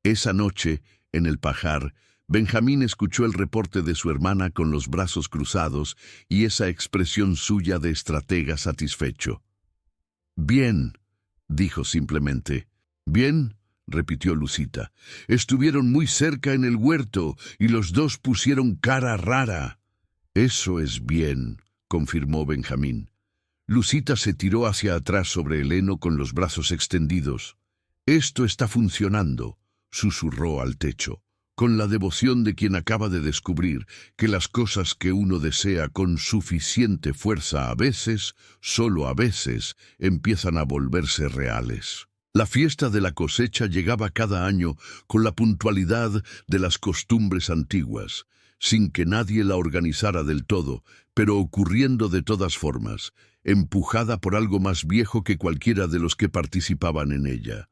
Esa noche, en el pajar, Benjamín escuchó el reporte de su hermana con los brazos cruzados y esa expresión suya de estratega satisfecho. «Bien», dijo simplemente. «Bien», repitió Lucita. «Estuvieron muy cerca en el huerto y los dos pusieron cara rara». «Eso es bien», confirmó Benjamín. Lucita se tiró hacia atrás sobre el heno con los brazos extendidos. «Esto está funcionando», susurró al techo, con la devoción de quien acaba de descubrir que las cosas que uno desea con suficiente fuerza a veces, solo a veces, empiezan a volverse reales. La fiesta de la cosecha llegaba cada año con la puntualidad de las costumbres antiguas, sin que nadie la organizara del todo, pero ocurriendo de todas formas, empujada por algo más viejo que cualquiera de los que participaban en ella.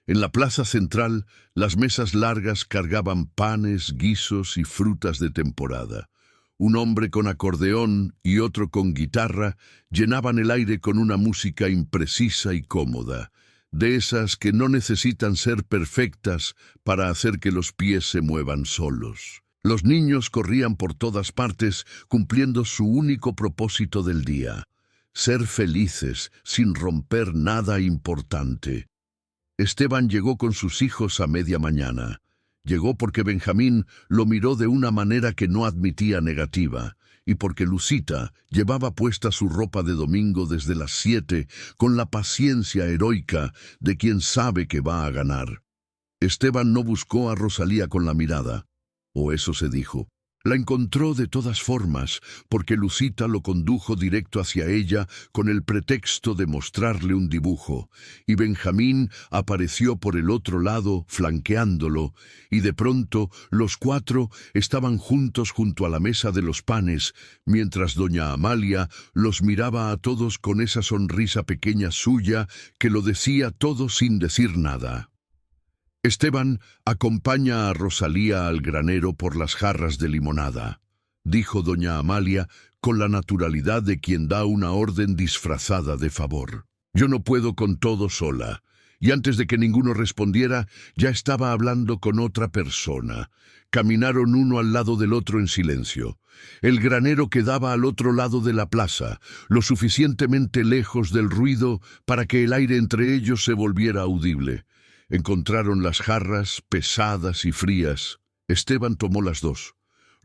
En la plaza central, las mesas largas cargaban panes, guisos y frutas de temporada. Un hombre con acordeón y otro con guitarra llenaban el aire con una música imprecisa y cómoda, de esas que no necesitan ser perfectas para hacer que los pies se muevan solos. Los niños corrían por todas partes cumpliendo su único propósito del día: ser felices sin romper nada importante. Esteban llegó con sus hijos a media mañana. Llegó porque Benjamín lo miró de una manera que no admitía negativa, y porque Lucita llevaba puesta su ropa de domingo desde las 7 con la paciencia heroica de quien sabe que va a ganar. Esteban no buscó a Rosalía con la mirada, o eso se dijo. La encontró de todas formas, porque Lucita lo condujo directo hacia ella con el pretexto de mostrarle un dibujo, y Benjamín apareció por el otro lado, flanqueándolo, y de pronto los 4 estaban juntos junto a la mesa de los panes, mientras doña Amalia los miraba a todos con esa sonrisa pequeña suya que lo decía todo sin decir nada. «Esteban acompaña a Rosalía al granero por las jarras de limonada», dijo doña Amalia con la naturalidad de quien da una orden disfrazada de favor. «Yo no puedo con todo sola». Y antes de que ninguno respondiera, ya estaba hablando con otra persona. Caminaron uno al lado del otro en silencio. El granero quedaba al otro lado de la plaza, lo suficientemente lejos del ruido para que el aire entre ellos se volviera audible. Encontraron las jarras, pesadas y frías. Esteban tomó las 2.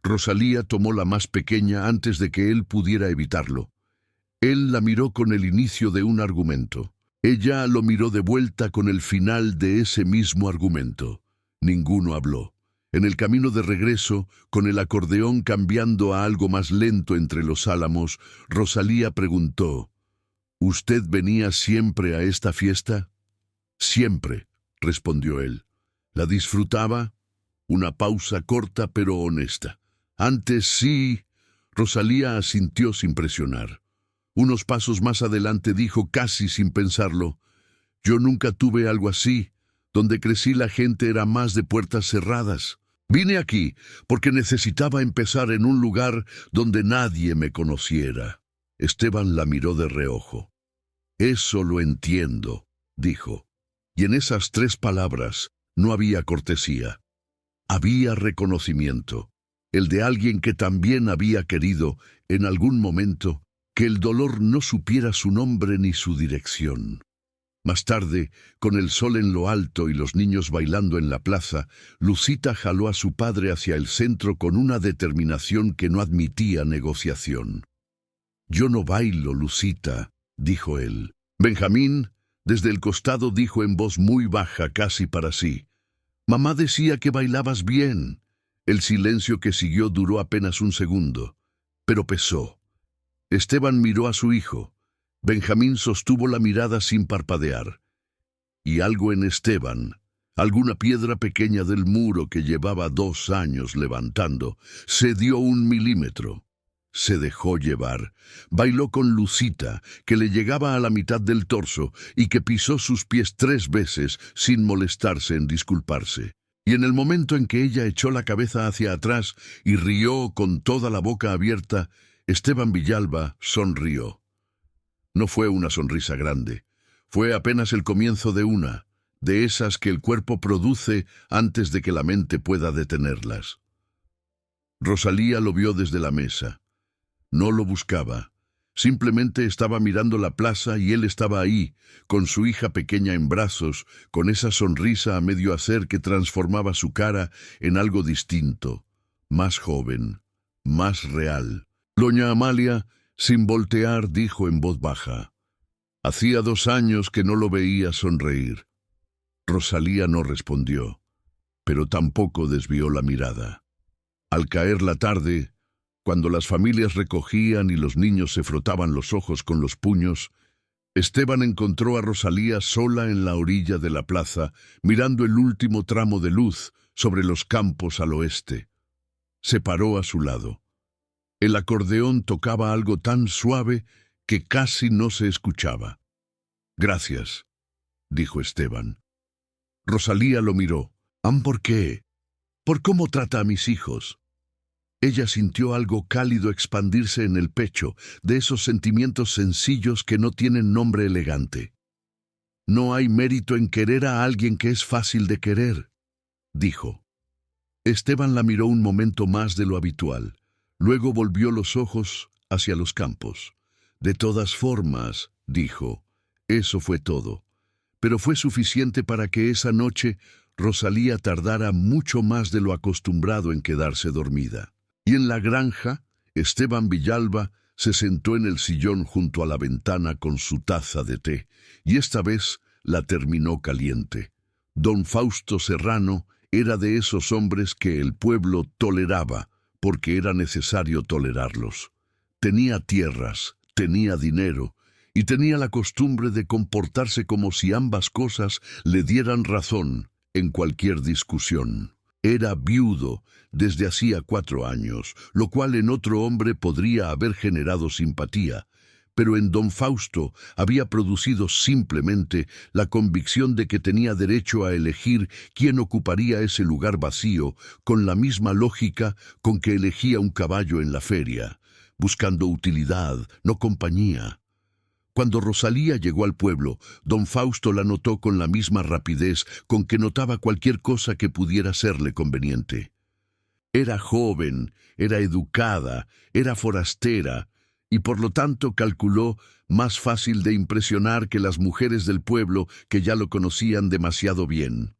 Rosalía tomó la más pequeña antes de que él pudiera evitarlo. Él la miró con el inicio de un argumento. Ella lo miró de vuelta con el final de ese mismo argumento. Ninguno habló. En el camino de regreso, con el acordeón cambiando a algo más lento entre los álamos, Rosalía preguntó: «¿Usted venía siempre a esta fiesta?» «Siempre», respondió él. «¿La disfrutaba?» Una pausa corta pero honesta. «Antes sí». Rosalía asintió sin presionar. Unos pasos más adelante dijo casi sin pensarlo: «Yo nunca tuve algo así. Donde crecí la gente era más de puertas cerradas». Vine aquí porque necesitaba empezar en un lugar donde nadie me conociera. Esteban la miró de reojo. Eso lo entiendo, dijo. Y en esas 3 palabras no había cortesía. Había reconocimiento, el de alguien que también había querido, en algún momento, que el dolor no supiera su nombre ni su dirección. Más tarde, con el sol en lo alto y los niños bailando en la plaza, Lucita jaló a su padre hacia el centro con una determinación que no admitía negociación. «Yo no bailo, Lucita», dijo él. Benjamín, desde el costado, dijo en voz muy baja, casi para sí: «Mamá decía que bailabas bien». El silencio que siguió duró apenas un segundo, pero pesó. Esteban miró a su hijo. Benjamín sostuvo la mirada sin parpadear. Y algo en Esteban, alguna piedra pequeña del muro que llevaba 2 años levantando, se dio 1 milímetro. Se dejó llevar. Bailó con Lucita, que le llegaba a la mitad del torso y que pisó sus pies 3 veces sin molestarse en disculparse. Y en el momento en que ella echó la cabeza hacia atrás y rió con toda la boca abierta, Esteban Villalba sonrió. No fue una sonrisa grande, fue apenas el comienzo de una, de esas que el cuerpo produce antes de que la mente pueda detenerlas. Rosalía lo vio desde la mesa. No lo buscaba, simplemente estaba mirando la plaza y él estaba ahí, con su hija pequeña en brazos, con esa sonrisa a medio hacer que transformaba su cara en algo distinto, más joven, más real. Doña Amalia, sin voltear, dijo en voz baja: «Hacía 2 años que no lo veía sonreír». Rosalía no respondió, pero tampoco desvió la mirada. Al caer la tarde, cuando las familias recogían y los niños se frotaban los ojos con los puños, Esteban encontró a Rosalía sola en la orilla de la plaza, mirando el último tramo de luz sobre los campos al oeste. Se paró a su lado. El acordeón tocaba algo tan suave que casi no se escuchaba. «Gracias», dijo Esteban. Rosalía lo miró. «¿Por qué? ¿Por cómo trata a mis hijos?» Ella sintió algo cálido expandirse en el pecho, de esos sentimientos sencillos que no tienen nombre elegante. «No hay mérito en querer a alguien que es fácil de querer», dijo. Esteban la miró un momento más de lo habitual. Luego volvió los ojos hacia los campos. «De todas formas», dijo, «eso fue todo». Pero fue suficiente para que esa noche Rosalía tardara mucho más de lo acostumbrado en quedarse dormida. Y en la granja, Esteban Villalba se sentó en el sillón junto a la ventana con su taza de té, y esta vez la terminó caliente. Don Fausto Serrano era de esos hombres que el pueblo toleraba, porque era necesario tolerarlos. Tenía tierras, tenía dinero, y tenía la costumbre de comportarse como si ambas cosas le dieran razón en cualquier discusión. Era viudo desde hacía 4 años, lo cual en otro hombre podría haber generado simpatía, pero en don Fausto había producido simplemente la convicción de que tenía derecho a elegir quién ocuparía ese lugar vacío, con la misma lógica con que elegía un caballo en la feria, buscando utilidad, no compañía. Cuando Rosalía llegó al pueblo, don Fausto la notó con la misma rapidez con que notaba cualquier cosa que pudiera serle conveniente. Era joven, era educada, era forastera, y por lo tanto calculó más fácil de impresionar que las mujeres del pueblo que ya lo conocían demasiado bien.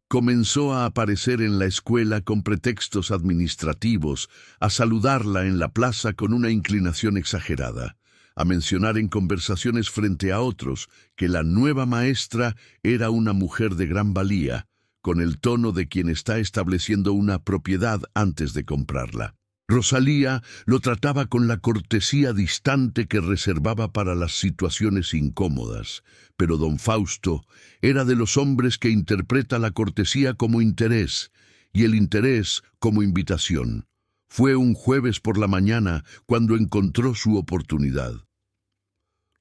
Comenzó a aparecer en la escuela con pretextos administrativos, a saludarla en la plaza con una inclinación exagerada, a mencionar en conversaciones frente a otros que la nueva maestra era una mujer de gran valía, con el tono de quien está estableciendo una propiedad antes de comprarla. Rosalía lo trataba con la cortesía distante que reservaba para las situaciones incómodas, pero don Fausto era de los hombres que interpreta la cortesía como interés y el interés como invitación. Fue un jueves por la mañana cuando encontró su oportunidad.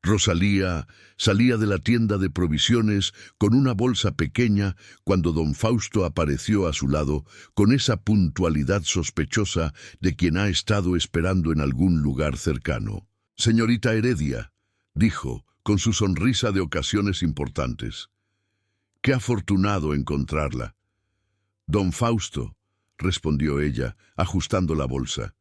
Rosalía salía de la tienda de provisiones con una bolsa pequeña cuando don Fausto apareció a su lado con esa puntualidad sospechosa de quien ha estado esperando en algún lugar cercano. «Señorita Heredia», dijo, con su sonrisa de ocasiones importantes. «Qué afortunado encontrarla». «Don Fausto», respondió ella, ajustando la bolsa.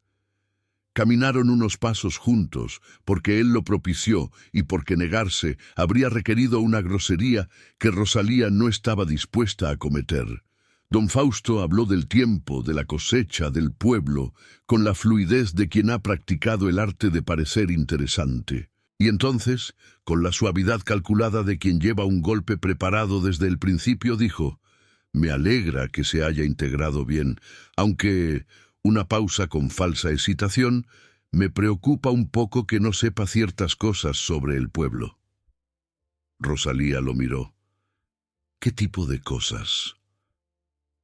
Caminaron unos pasos juntos, porque él lo propició y porque negarse habría requerido una grosería que Rosalía no estaba dispuesta a cometer. Don Fausto habló del tiempo, de la cosecha, del pueblo, con la fluidez de quien ha practicado el arte de parecer interesante. Y entonces, con la suavidad calculada de quien lleva un golpe preparado desde el principio, dijo: «Me alegra que se haya integrado bien, aunque...» Una pausa con falsa excitación. «Me preocupa un poco que no sepa ciertas cosas sobre el pueblo». Rosalía lo miró. «¿Qué tipo de cosas?»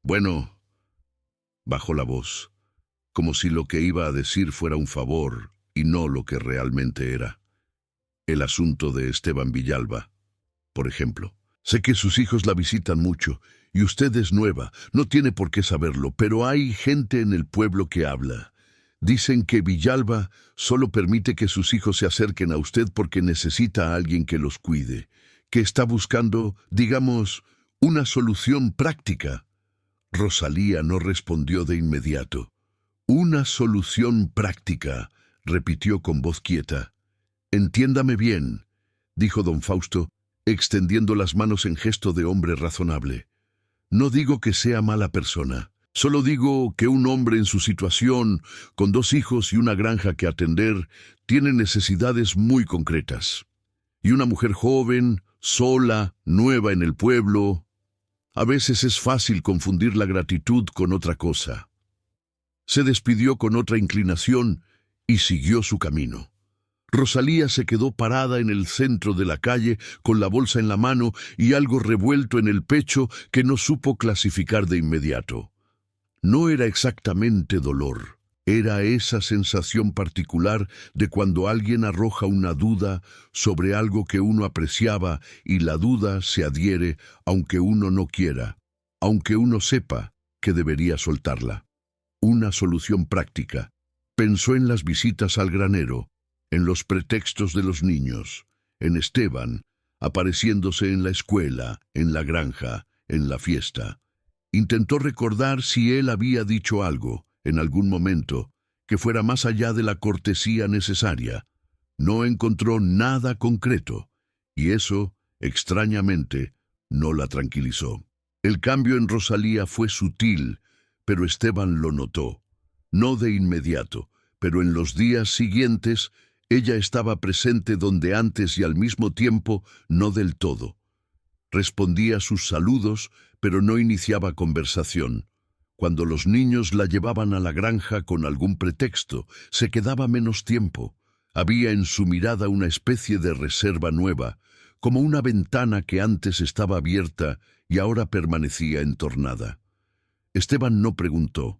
«Bueno», bajó la voz, como si lo que iba a decir fuera un favor y no lo que realmente era. «El asunto de Esteban Villalba, por ejemplo. Sé que sus hijos la visitan mucho, y usted es nueva, no tiene por qué saberlo, pero hay gente en el pueblo que habla. Dicen que Villalba solo permite que sus hijos se acerquen a usted porque necesita a alguien que los cuide, que está buscando, digamos, una solución práctica». Rosalía no respondió de inmediato. «Una solución práctica», repitió con voz quieta. «Entiéndame bien», dijo don Fausto, extendiendo las manos en gesto de hombre razonable. «No digo que sea mala persona. Solo digo que un hombre en su situación, con 2 hijos y una granja que atender, tiene necesidades muy concretas. Y una mujer joven, sola, nueva en el pueblo, a veces es fácil confundir la gratitud con otra cosa». Se despidió con otra inclinación y siguió su camino. Rosalía se quedó parada en el centro de la calle con la bolsa en la mano y algo revuelto en el pecho que no supo clasificar de inmediato. No era exactamente dolor, era esa sensación particular de cuando alguien arroja una duda sobre algo que uno apreciaba y la duda se adhiere aunque uno no quiera, aunque uno sepa que debería soltarla. Una solución práctica. Pensó en las visitas al granero, en los pretextos de los niños, en Esteban, apareciéndose en la escuela, en la granja, en la fiesta. Intentó recordar si él había dicho algo, en algún momento, que fuera más allá de la cortesía necesaria. No encontró nada concreto, y eso, extrañamente, no la tranquilizó. El cambio en Rosalía fue sutil, pero Esteban lo notó. No de inmediato, pero en los días siguientes, ella estaba presente donde antes y al mismo tiempo no del todo. Respondía sus saludos, pero no iniciaba conversación. Cuando los niños la llevaban a la granja con algún pretexto, se quedaba menos tiempo. Había en su mirada una especie de reserva nueva, como una ventana que antes estaba abierta y ahora permanecía entornada. Esteban no preguntó.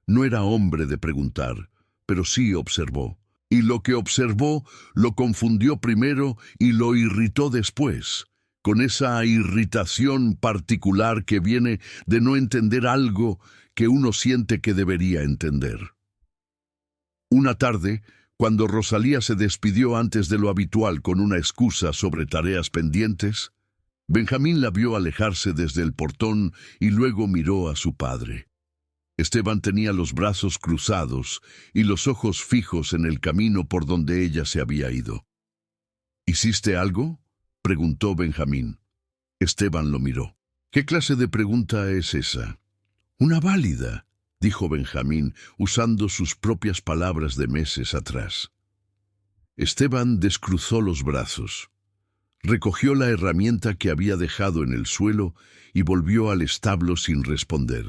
No era hombre de preguntar, pero sí observó. Y lo que observó lo confundió primero y lo irritó después, con esa irritación particular que viene de no entender algo que uno siente que debería entender. Una tarde, cuando Rosalía se despidió antes de lo habitual con una excusa sobre tareas pendientes, Benjamín la vio alejarse desde el portón y luego miró a su padre. Esteban tenía los brazos cruzados y los ojos fijos en el camino por donde ella se había ido. ¿Hiciste algo?, preguntó Benjamín. Esteban lo miró. ¿Qué clase de pregunta es esa? Una válida, dijo Benjamín, usando sus propias palabras de meses atrás. Esteban descruzó los brazos. Recogió la herramienta que había dejado en el suelo y volvió al establo sin responder.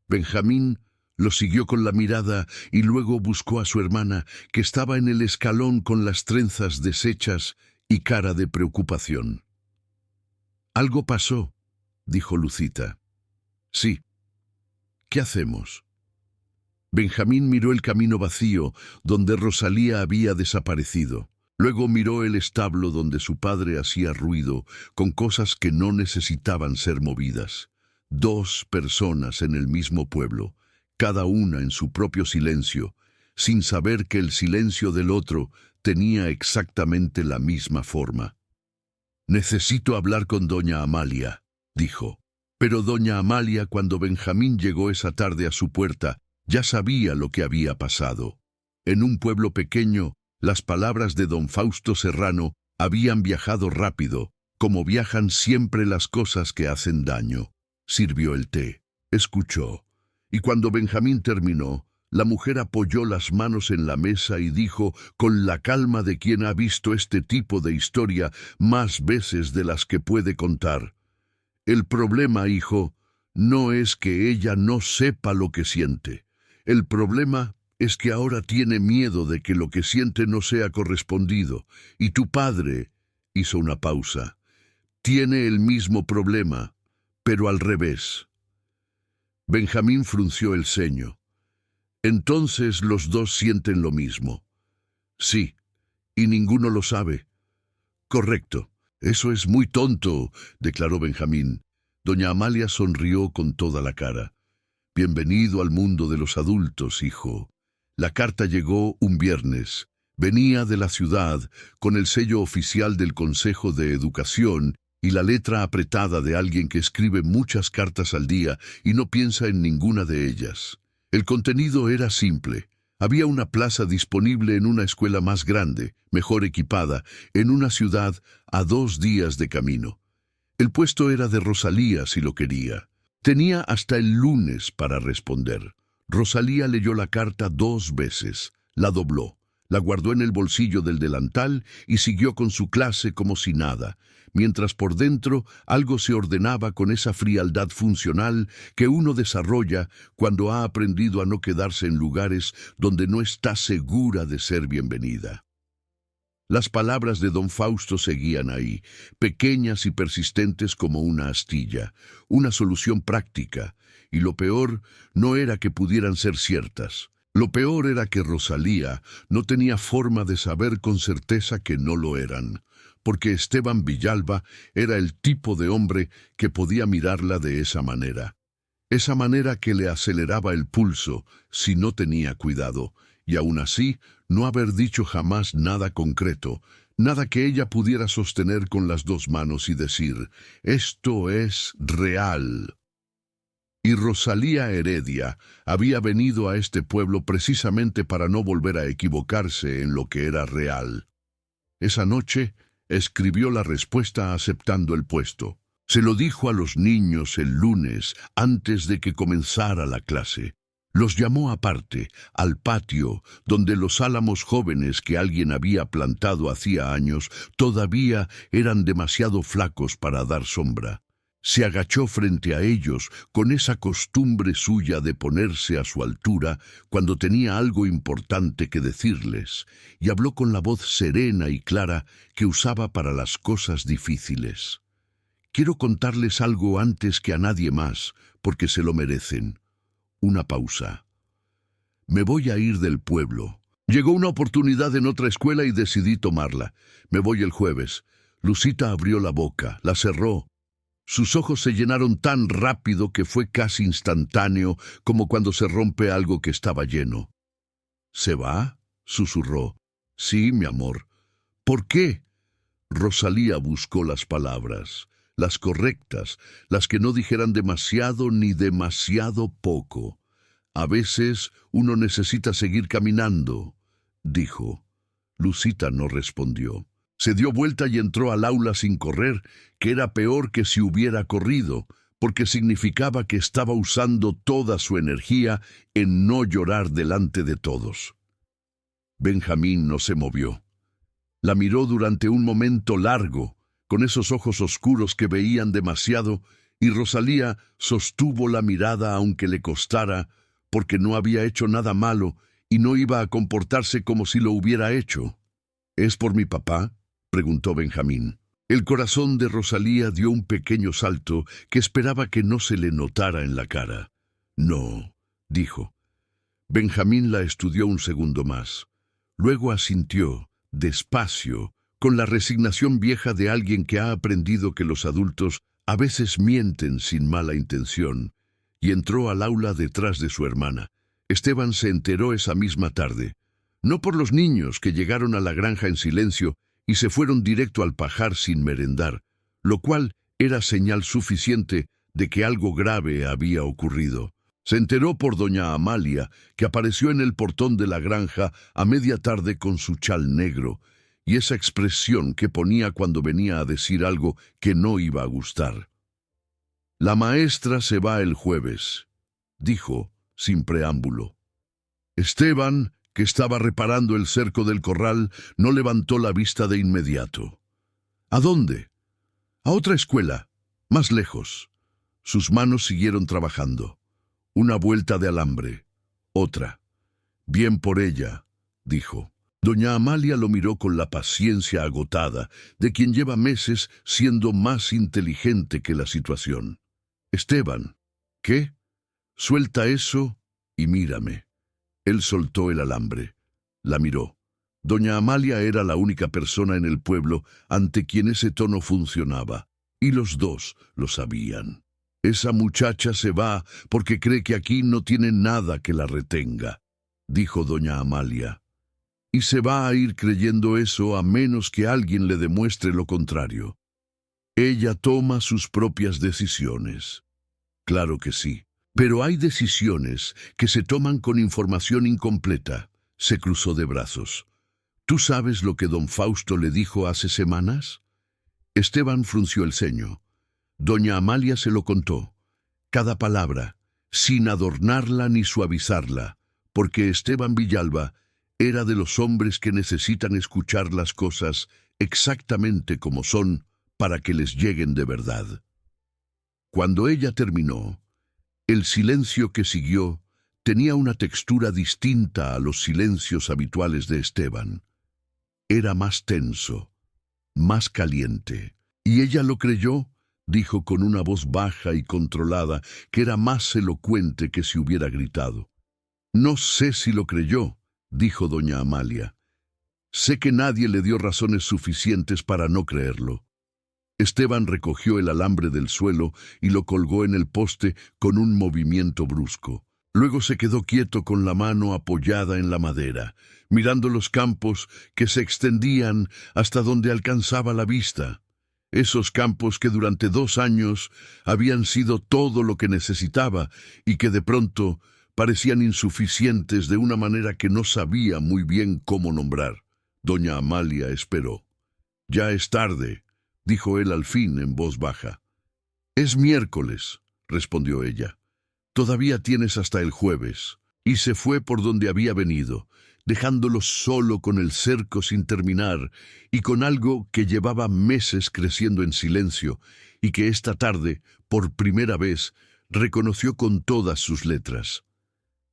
Benjamín lo siguió con la mirada y luego buscó a su hermana, que estaba en el escalón con las trenzas deshechas y cara de preocupación. «Algo pasó», dijo Lucita. «Sí. ¿Qué hacemos?» Benjamín miró el camino vacío donde Rosalía había desaparecido. Luego miró el establo donde su padre hacía ruido con cosas que no necesitaban ser movidas. 2 personas en el mismo pueblo, cada una en su propio silencio, sin saber que el silencio del otro tenía exactamente la misma forma. «Necesito hablar con doña Amalia», dijo. Pero doña Amalia, cuando Benjamín llegó esa tarde a su puerta, ya sabía lo que había pasado. En un pueblo pequeño, las palabras de don Fausto Serrano habían viajado rápido, como viajan siempre las cosas que hacen daño. Sirvió el té, escuchó, y cuando Benjamín terminó, la mujer apoyó las manos en la mesa y dijo, con la calma de quien ha visto este tipo de historia más veces de las que puede contar: «El problema, hijo, no es que ella no sepa lo que siente. El problema es que ahora tiene miedo de que lo que siente no sea correspondido. Y tu padre», hizo una pausa, «tiene el mismo problema, pero al revés». Benjamín frunció el ceño. «Entonces los dos sienten lo mismo». «Sí, y ninguno lo sabe». «Correcto. Eso es muy tonto», declaró Benjamín. Doña Amalia sonrió con toda la cara. «Bienvenido al mundo de los adultos, hijo». La carta llegó un viernes. Venía de la ciudad, con el sello oficial del Consejo de Educación y la letra apretada de alguien que escribe muchas cartas al día y no piensa en ninguna de ellas. El contenido era simple. Había una plaza disponible en una escuela más grande, mejor equipada, en una ciudad a 2 días de camino. El puesto era de Rosalía si lo quería. Tenía hasta el lunes para responder. Rosalía leyó la carta 2 veces, la dobló, la guardó en el bolsillo del delantal y siguió con su clase como si nada, mientras por dentro algo se ordenaba con esa frialdad funcional que uno desarrolla cuando ha aprendido a no quedarse en lugares donde no está segura de ser bienvenida. Las palabras de don Fausto seguían ahí, pequeñas y persistentes como una astilla, una solución práctica, y lo peor no era que pudieran ser ciertas. Lo peor era que Rosalía no tenía forma de saber con certeza que no lo eran, porque Esteban Villalba era el tipo de hombre que podía mirarla de esa manera que le aceleraba el pulso si no tenía cuidado, y aún así no haber dicho jamás nada concreto, nada que ella pudiera sostener con las 2 manos y decir, «Esto es real». Y Rosalía Heredia había venido a este pueblo precisamente para no volver a equivocarse en lo que era real. Esa noche escribió la respuesta aceptando el puesto. Se lo dijo a los niños el lunes antes de que comenzara la clase. Los llamó aparte, al patio, donde los álamos jóvenes que alguien había plantado hacía años todavía eran demasiado flacos para dar sombra. Se agachó frente a ellos con esa costumbre suya de ponerse a su altura cuando tenía algo importante que decirles, y habló con la voz serena y clara que usaba para las cosas difíciles. «Quiero contarles algo antes que a nadie más, porque se lo merecen». Una pausa. «Me voy a ir del pueblo. Llegó una oportunidad en otra escuela y decidí tomarla. Me voy el jueves». Lucita abrió la boca, la cerró. Sus ojos se llenaron tan rápido que fue casi instantáneo, como cuando se rompe algo que estaba lleno. «¿Se va?», susurró. «Sí, mi amor». «¿Por qué?». Rosalía buscó las palabras, las correctas, las que no dijeran demasiado ni demasiado poco. «A veces uno necesita seguir caminando», dijo. Lucita no respondió. Se dio vuelta y entró al aula sin correr, que era peor que si hubiera corrido, porque significaba que estaba usando toda su energía en no llorar delante de todos. Benjamín no se movió. La miró durante un momento largo, con esos ojos oscuros que veían demasiado, y Rosalía sostuvo la mirada aunque le costara, porque no había hecho nada malo y no iba a comportarse como si lo hubiera hecho. «¿Es por mi papá?», preguntó Benjamín. El corazón de Rosalía dio un pequeño salto que esperaba que no se le notara en la cara. «No», dijo. Benjamín la estudió un segundo más. Luego asintió, despacio, con la resignación vieja de alguien que ha aprendido que los adultos a veces mienten sin mala intención, y entró al aula detrás de su hermana. Esteban se enteró esa misma tarde, no por los niños que llegaron a la granja en silencio y se fueron directo al pajar sin merendar, lo cual era señal suficiente de que algo grave había ocurrido. Se enteró por doña Amalia, que apareció en el portón de la granja a media tarde con su chal negro, y esa expresión que ponía cuando venía a decir algo que no iba a gustar. «La maestra se va el jueves», dijo, sin preámbulo. Esteban, que estaba reparando el cerco del corral, no levantó la vista de inmediato. «¿A dónde?» «A otra escuela, más lejos». Sus manos siguieron trabajando. Una vuelta de alambre. Otra. «Bien por ella», dijo. Doña Amalia lo miró con la paciencia agotada de quien lleva meses siendo más inteligente que la situación. «Esteban, ¿qué? Suelta eso y mírame». Él soltó el alambre. La miró. Doña Amalia era la única persona en el pueblo ante quien ese tono funcionaba, y los dos lo sabían. «Esa muchacha se va porque cree que aquí no tiene nada que la retenga», dijo doña Amalia. «Y se va a ir creyendo eso a menos que alguien le demuestre lo contrario. Ella toma sus propias decisiones». «Claro que sí, pero hay decisiones que se toman con información incompleta». Se cruzó de brazos. «¿Tú sabes lo que don Fausto le dijo hace semanas?» Esteban frunció el ceño. Doña Amalia se lo contó, cada palabra, sin adornarla ni suavizarla, porque Esteban Villalba era de los hombres que necesitan escuchar las cosas exactamente como son para que les lleguen de verdad. Cuando ella terminó, el silencio que siguió tenía una textura distinta a los silencios habituales de Esteban. Era más tenso, más caliente, y ella lo creyó. Dijo con una voz baja y controlada que era más elocuente que si hubiera gritado. «No sé si lo creyó», dijo doña Amalia. «Sé que nadie le dio razones suficientes para no creerlo». Esteban recogió el alambre del suelo y lo colgó en el poste con un movimiento brusco. Luego se quedó quieto con la mano apoyada en la madera, mirando los campos que se extendían hasta donde alcanzaba la vista. Esos campos que durante 2 años habían sido todo lo que necesitaba y que de pronto parecían insuficientes de una manera que no sabía muy bien cómo nombrar. Doña Amalia esperó. «Ya es tarde», dijo él al fin en voz baja. «Es miércoles», respondió ella. «Todavía tienes hasta el jueves». Y se fue por donde había venido, dejándolo solo con el cerco sin terminar y con algo que llevaba meses creciendo en silencio y que esta tarde, por primera vez, reconoció con todas sus letras.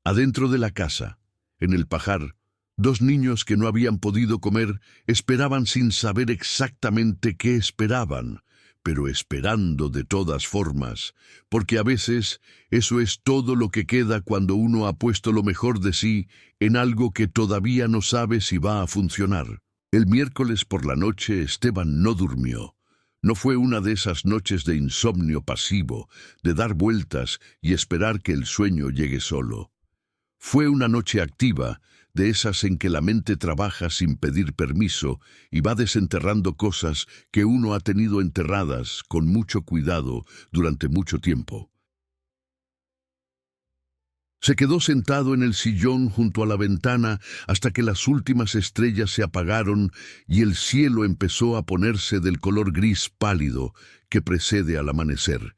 Adentro de la casa, en el pajar, 2 niños que no habían podido comer esperaban sin saber exactamente qué esperaban, pero esperando de todas formas, porque a veces eso es todo lo que queda cuando uno ha puesto lo mejor de sí en algo que todavía no sabe si va a funcionar. El miércoles por la noche Esteban no durmió. No fue una de esas noches de insomnio pasivo, de dar vueltas y esperar que el sueño llegue solo. Fue una noche activa, de esas en que la mente trabaja sin pedir permiso y va desenterrando cosas que uno ha tenido enterradas con mucho cuidado durante mucho tiempo. Se quedó sentado en el sillón junto a la ventana hasta que las últimas estrellas se apagaron y el cielo empezó a ponerse del color gris pálido que precede al amanecer.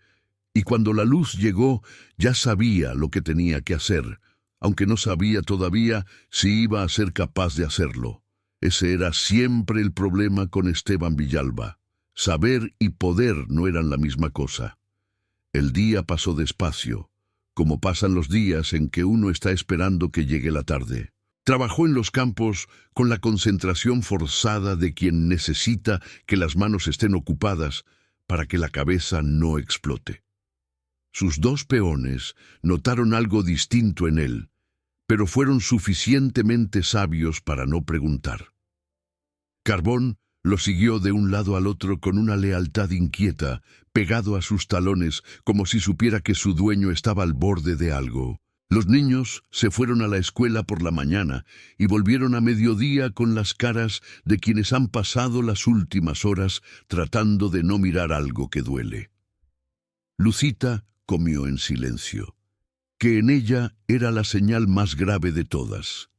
Y cuando la luz llegó, ya sabía lo que tenía que hacer, aunque no sabía todavía si iba a ser capaz de hacerlo. Ese era siempre el problema con Esteban Villalba. Saber y poder no eran la misma cosa. El día pasó despacio, como pasan los días en que uno está esperando que llegue la tarde. Trabajó en los campos con la concentración forzada de quien necesita que las manos estén ocupadas para que la cabeza no explote. Sus 2 peones notaron algo distinto en él, pero fueron suficientemente sabios para no preguntar. Carbón lo siguió de un lado al otro con una lealtad inquieta, pegado a sus talones como si supiera que su dueño estaba al borde de algo. Los niños se fueron a la escuela por la mañana y volvieron a mediodía con las caras de quienes han pasado las últimas horas tratando de no mirar algo que duele. Lucita comió en silencio, que en ella era la señal más grave de todas.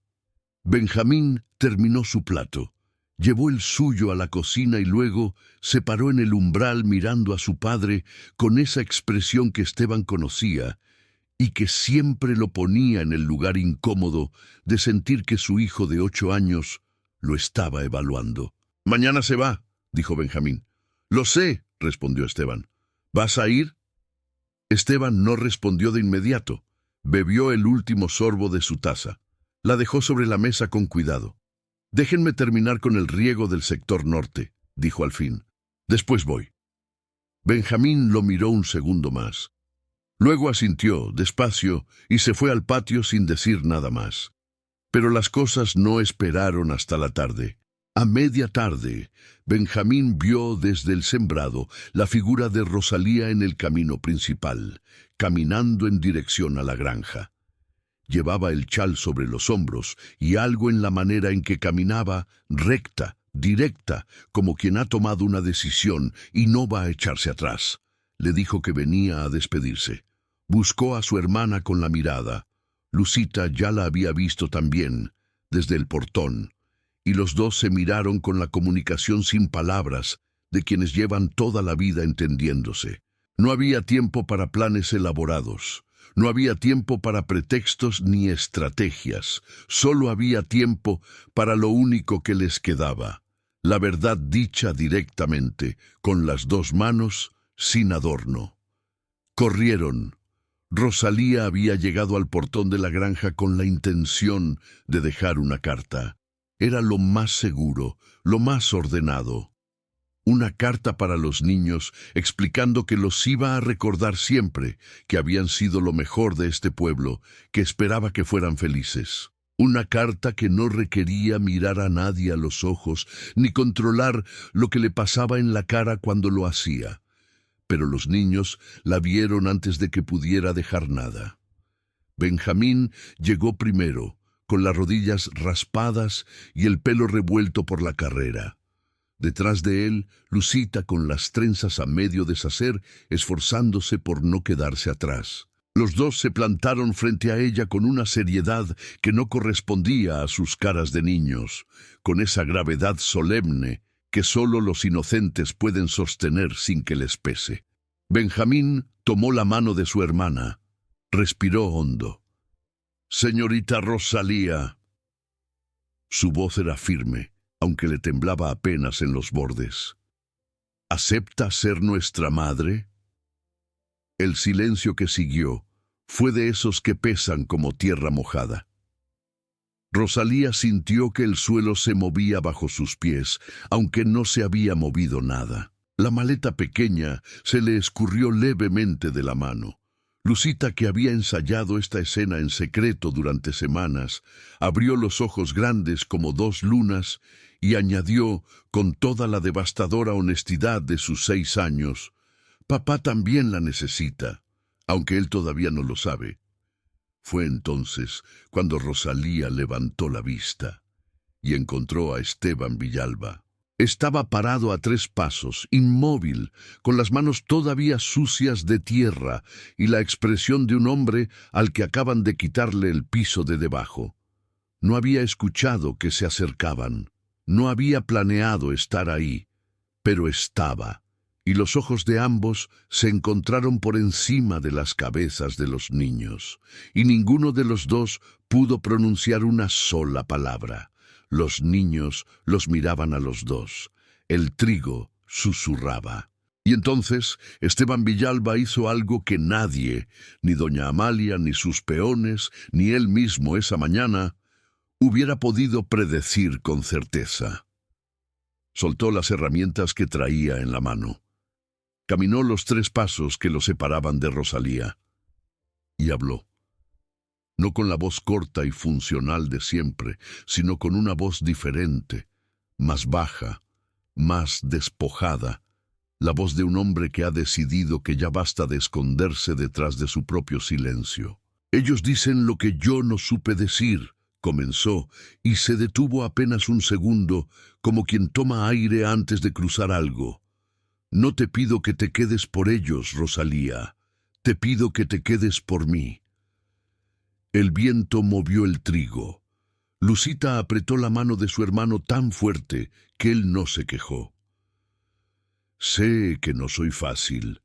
Benjamín terminó su plato, llevó el suyo a la cocina y luego se paró en el umbral mirando a su padre con esa expresión que Esteban conocía y que siempre lo ponía en el lugar incómodo de sentir que su hijo de 8 años lo estaba evaluando. «Mañana se va», dijo Benjamín. «Lo sé», respondió Esteban. «¿Vas a ir?» Esteban no respondió de inmediato. Bebió el último sorbo de su taza. La dejó sobre la mesa con cuidado. «Déjenme terminar con el riego del sector norte», dijo al fin. «Después voy». Benjamín lo miró un segundo más. Luego asintió, despacio, y se fue al patio sin decir nada más. Pero las cosas no esperaron hasta la tarde. A media tarde, Benjamín vio desde el sembrado la figura de Rosalía en el camino principal, caminando en dirección a la granja. Llevaba el chal sobre los hombros y algo en la manera en que caminaba, recta, directa, como quien ha tomado una decisión y no va a echarse atrás. Le dijo que venía a despedirse. Buscó a su hermana con la mirada. Lucita ya la había visto también, desde el portón, y los dos se miraron con la comunicación sin palabras de quienes llevan toda la vida entendiéndose. No había tiempo para planes elaborados. No había tiempo para pretextos ni estrategias. Solo había tiempo para lo único que les quedaba. La verdad dicha directamente, con las dos manos, sin adorno. Corrieron. Rosalía había llegado al portón de la granja con la intención de dejar una carta. Era lo más seguro, lo más ordenado. Una carta para los niños explicando que los iba a recordar siempre, que habían sido lo mejor de este pueblo, que esperaba que fueran felices. Una carta que no requería mirar a nadie a los ojos, ni controlar lo que le pasaba en la cara cuando lo hacía. Pero los niños la vieron antes de que pudiera dejar nada. Benjamín llegó primero, con las rodillas raspadas y el pelo revuelto por la carrera. Detrás de él, Lucita con las trenzas a medio deshacer, esforzándose por no quedarse atrás. Los dos se plantaron frente a ella con una seriedad que no correspondía a sus caras de niños, con esa gravedad solemne que solo los inocentes pueden sostener sin que les pese. Benjamín tomó la mano de su hermana. Respiró hondo. «Señorita Rosalía». Su voz era firme, aunque le temblaba apenas en los bordes. «¿Acepta ser nuestra madre?» El silencio que siguió fue de esos que pesan como tierra mojada. Rosalía sintió que el suelo se movía bajo sus pies, aunque no se había movido nada. La maleta pequeña se le escurrió levemente de la mano. Lucita, que había ensayado esta escena en secreto durante semanas, abrió los ojos grandes como dos lunas y añadió, con toda la devastadora honestidad de sus 6 años, «Papá también la necesita, aunque él todavía no lo sabe». Fue entonces cuando Rosalía levantó la vista y encontró a Esteban Villalba. Estaba parado a 3 pasos, inmóvil, con las manos todavía sucias de tierra y la expresión de un hombre al que acaban de quitarle el piso de debajo. No había escuchado que se acercaban, no había planeado estar ahí, pero estaba. Y los ojos de ambos se encontraron por encima de las cabezas de los niños, y ninguno de los dos pudo pronunciar una sola palabra. Los niños los miraban a los dos. El trigo susurraba. Y entonces Esteban Villalba hizo algo que nadie, ni doña Amalia, ni sus peones, ni él mismo esa mañana, hubiera podido predecir con certeza. Soltó las herramientas que traía en la mano. Caminó los 3 pasos que lo separaban de Rosalía y habló. No con la voz corta y funcional de siempre, sino con una voz diferente, más baja, más despojada, la voz de un hombre que ha decidido que ya basta de esconderse detrás de su propio silencio. «Ellos dicen lo que yo no supe decir», comenzó, y se detuvo apenas un segundo, como quien toma aire antes de cruzar algo. «No te pido que te quedes por ellos, Rosalía. Te pido que te quedes por mí». El viento movió el trigo. Lucita apretó la mano de su hermano tan fuerte que él no se quejó. «Sé que no soy fácil»,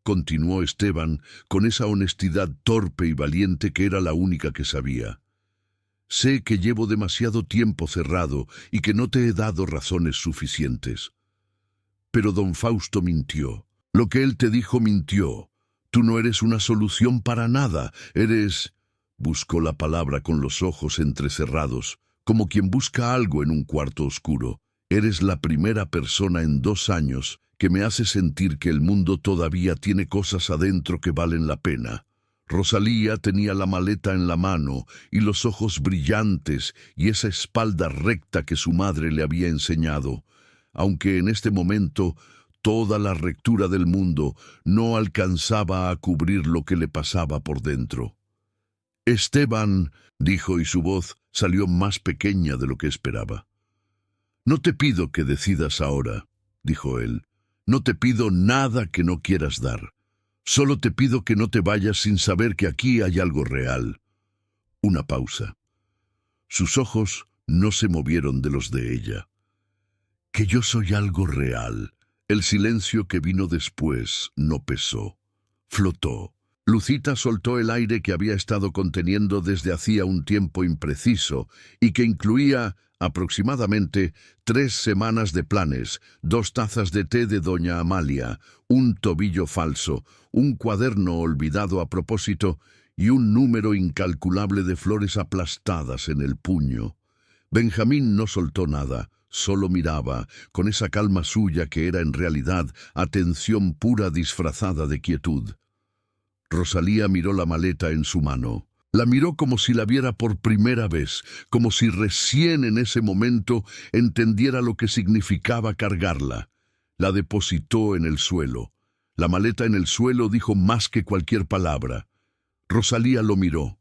continuó Esteban con esa honestidad torpe y valiente que era la única que sabía. «Sé que llevo demasiado tiempo cerrado y que no te he dado razones suficientes. Pero don Fausto mintió. Lo que él te dijo mintió. Tú no eres una solución para nada. Eres...» Buscó la palabra con los ojos entrecerrados, como quien busca algo en un cuarto oscuro. «Eres la primera persona en 2 años que me hace sentir que el mundo todavía tiene cosas adentro que valen la pena». Rosalía tenía la maleta en la mano y los ojos brillantes y esa espalda recta que su madre le había enseñado, aunque en este momento toda la rectura del mundo no alcanzaba a cubrir lo que le pasaba por dentro. «Esteban», dijo, y su voz salió más pequeña de lo que esperaba. «No te pido que decidas ahora», dijo él. «No te pido nada que no quieras dar. Solo te pido que no te vayas sin saber que aquí hay algo real». Una pausa. Sus ojos no se movieron de los de ella. «Que yo soy algo real». El silencio que vino después no pesó. Flotó. Lucita soltó el aire que había estado conteniendo desde hacía un tiempo impreciso y que incluía aproximadamente 3 semanas de planes, 2 tazas de té de doña Amalia, un tobillo falso, un cuaderno olvidado a propósito y un número incalculable de flores aplastadas en el puño. Benjamín no soltó nada, solo miraba, con esa calma suya que era en realidad atención pura disfrazada de quietud. Rosalía miró la maleta en su mano. La miró como si la viera por primera vez, como si recién en ese momento entendiera lo que significaba cargarla. La depositó en el suelo. La maleta en el suelo dijo más que cualquier palabra. Rosalía lo miró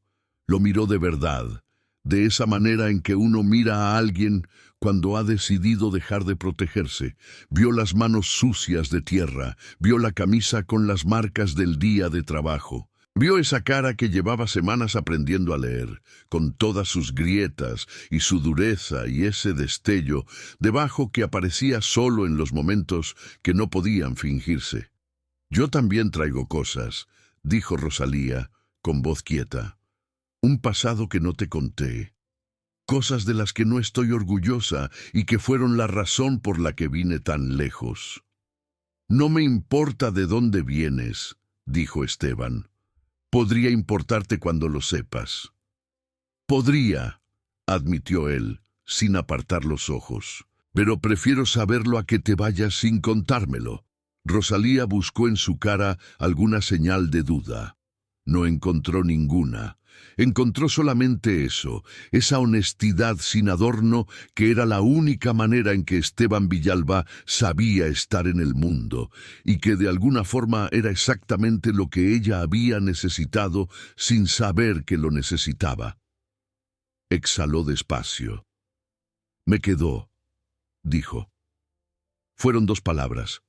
de verdad, de esa manera en que uno mira a alguien cuando ha decidido dejar de protegerse. Vio las manos sucias de tierra, vio la camisa con las marcas del día de trabajo. Vio esa cara que llevaba semanas aprendiendo a leer, con todas sus grietas y su dureza y ese destello debajo que aparecía solo en los momentos que no podían fingirse. «Yo también traigo cosas», dijo Rosalía, con voz quieta. «Un pasado que no te conté. Cosas de las que no estoy orgullosa y que fueron la razón por la que vine tan lejos». «No me importa de dónde vienes», dijo Esteban. «Podría importarte cuando lo sepas». «Podría», admitió él, sin apartar los ojos. «Pero prefiero saberlo a que te vayas sin contármelo». Rosalía buscó en su cara alguna señal de duda. No encontró ninguna. Encontró solamente eso, esa honestidad sin adorno que era la única manera en que Esteban Villalba sabía estar en el mundo y que de alguna forma era exactamente lo que ella había necesitado sin saber que lo necesitaba. Exhaló despacio. «Me quedó», dijo. Fueron 2 palabras,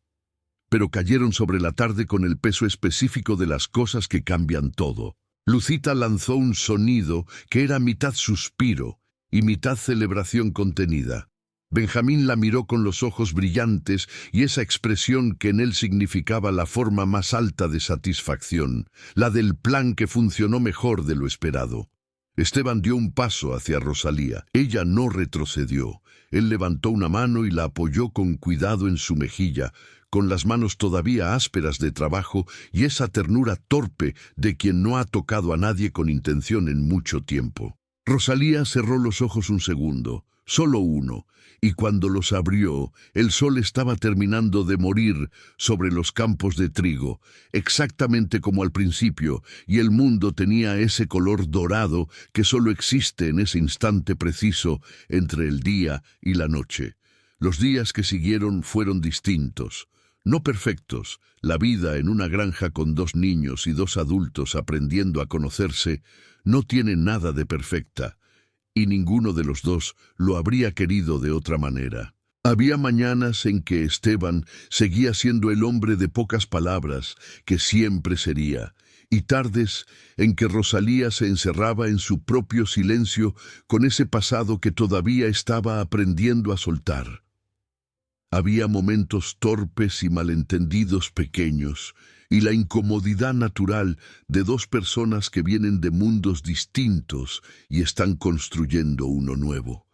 pero cayeron sobre la tarde con el peso específico de las cosas que cambian todo. Lucita lanzó un sonido que era mitad suspiro y mitad celebración contenida. Benjamín la miró con los ojos brillantes y esa expresión que en él significaba la forma más alta de satisfacción, la del plan que funcionó mejor de lo esperado. Esteban dio un paso hacia Rosalía. Ella no retrocedió. Él levantó una mano y la apoyó con cuidado en su mejilla, con las manos todavía ásperas de trabajo y esa ternura torpe de quien no ha tocado a nadie con intención en mucho tiempo. Rosalía cerró los ojos un segundo, solo uno, y cuando los abrió, el sol estaba terminando de morir sobre los campos de trigo, exactamente como al principio, y el mundo tenía ese color dorado que solo existe en ese instante preciso entre el día y la noche. Los días que siguieron fueron distintos, no perfectos. La vida en una granja con 2 niños y 2 adultos aprendiendo a conocerse no tiene nada de perfecta, y ninguno de los dos lo habría querido de otra manera. Había mañanas en que Esteban seguía siendo el hombre de pocas palabras que siempre sería, y tardes en que Rosalía se encerraba en su propio silencio con ese pasado que todavía estaba aprendiendo a soltar. Había momentos torpes y malentendidos pequeños, y la incomodidad natural de 2 personas que vienen de mundos distintos y están construyendo uno nuevo.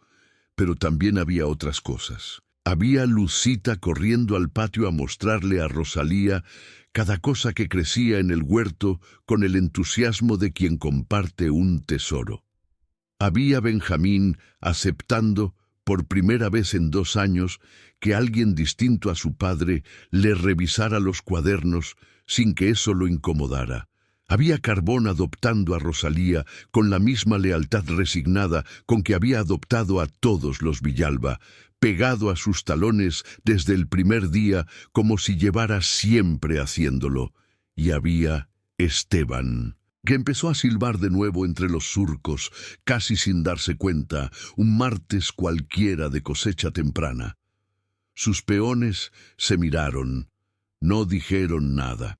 Pero también había otras cosas. Había Lucita corriendo al patio a mostrarle a Rosalía cada cosa que crecía en el huerto con el entusiasmo de quien comparte un tesoro. Había Benjamín aceptando, por primera vez en 2 años, que alguien distinto a su padre le revisara los cuadernos sin que eso lo incomodara. Había Carbón adoptando a Rosalía con la misma lealtad resignada con que había adoptado a todos los Villalba, pegado a sus talones desde el primer día como si llevara siempre haciéndolo. Y había Esteban, que empezó a silbar de nuevo entre los surcos, casi sin darse cuenta, un martes cualquiera de cosecha temprana. Sus peones se miraron, no dijeron nada.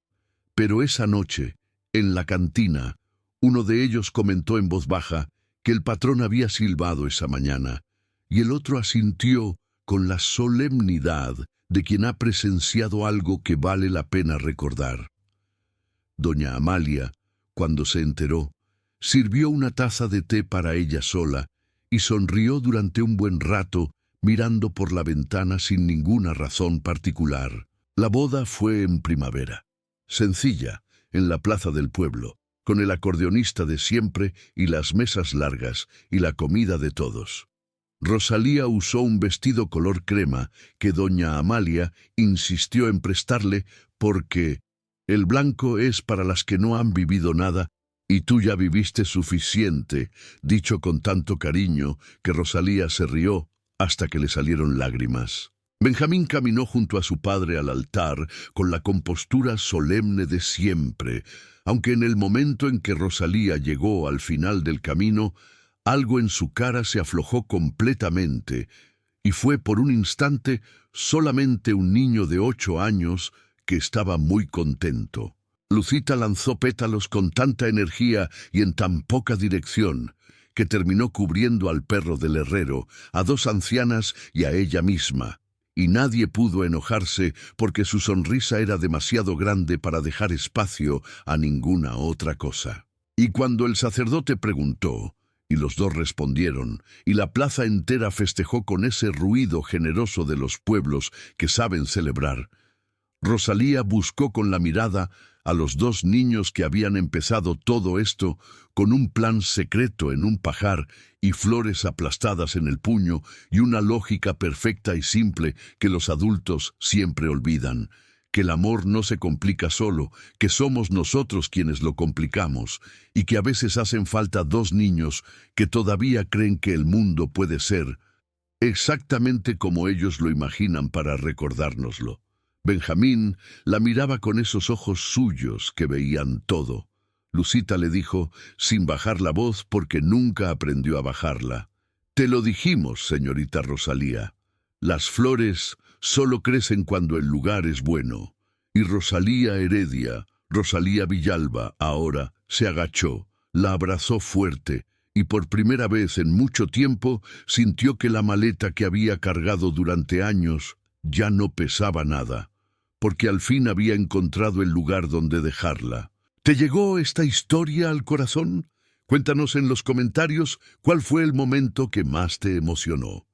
Pero esa noche, en la cantina, uno de ellos comentó en voz baja que el patrón había silbado esa mañana, y el otro asintió con la solemnidad de quien ha presenciado algo que vale la pena recordar. Doña Amalia, cuando se enteró, sirvió una taza de té para ella sola y sonrió durante un buen rato mirando por la ventana sin ninguna razón particular. La boda fue en primavera, sencilla, en la plaza del pueblo, con el acordeonista de siempre y las mesas largas y la comida de todos. Rosalía usó un vestido color crema que doña Amalia insistió en prestarle porque el blanco es para las que no han vivido nada y tú ya viviste suficiente, dicho con tanto cariño que Rosalía se rió hasta que le salieron lágrimas. Benjamín caminó junto a su padre al altar con la compostura solemne de siempre, aunque en el momento en que Rosalía llegó al final del camino, algo en su cara se aflojó completamente, y fue por un instante solamente un niño de 8 años que estaba muy contento. Lucita lanzó pétalos con tanta energía y en tan poca dirección, que terminó cubriendo al perro del herrero, a 2 ancianas y a ella misma. Y nadie pudo enojarse porque su sonrisa era demasiado grande para dejar espacio a ninguna otra cosa. Y cuando el sacerdote preguntó, y los 2 respondieron, y la plaza entera festejó con ese ruido generoso de los pueblos que saben celebrar, Rosalía buscó con la mirada a los 2 niños que habían empezado todo esto con un plan secreto en un pajar y flores aplastadas en el puño y una lógica perfecta y simple que los adultos siempre olvidan, que el amor no se complica solo, que somos nosotros quienes lo complicamos y que a veces hacen falta 2 niños que todavía creen que el mundo puede ser exactamente como ellos lo imaginan para recordárnoslo. Benjamín la miraba con esos ojos suyos que veían todo. Lucita le dijo, sin bajar la voz porque nunca aprendió a bajarla: «Te lo dijimos, señorita Rosalía. Las flores solo crecen cuando el lugar es bueno». Y Rosalía Heredia, Rosalía Villalba, ahora se agachó, la abrazó fuerte, y por primera vez en mucho tiempo sintió que la maleta que había cargado durante años ya no pesaba nada, porque al fin había encontrado el lugar donde dejarla. ¿Te llegó esta historia al corazón? Cuéntanos en los comentarios cuál fue el momento que más te emocionó.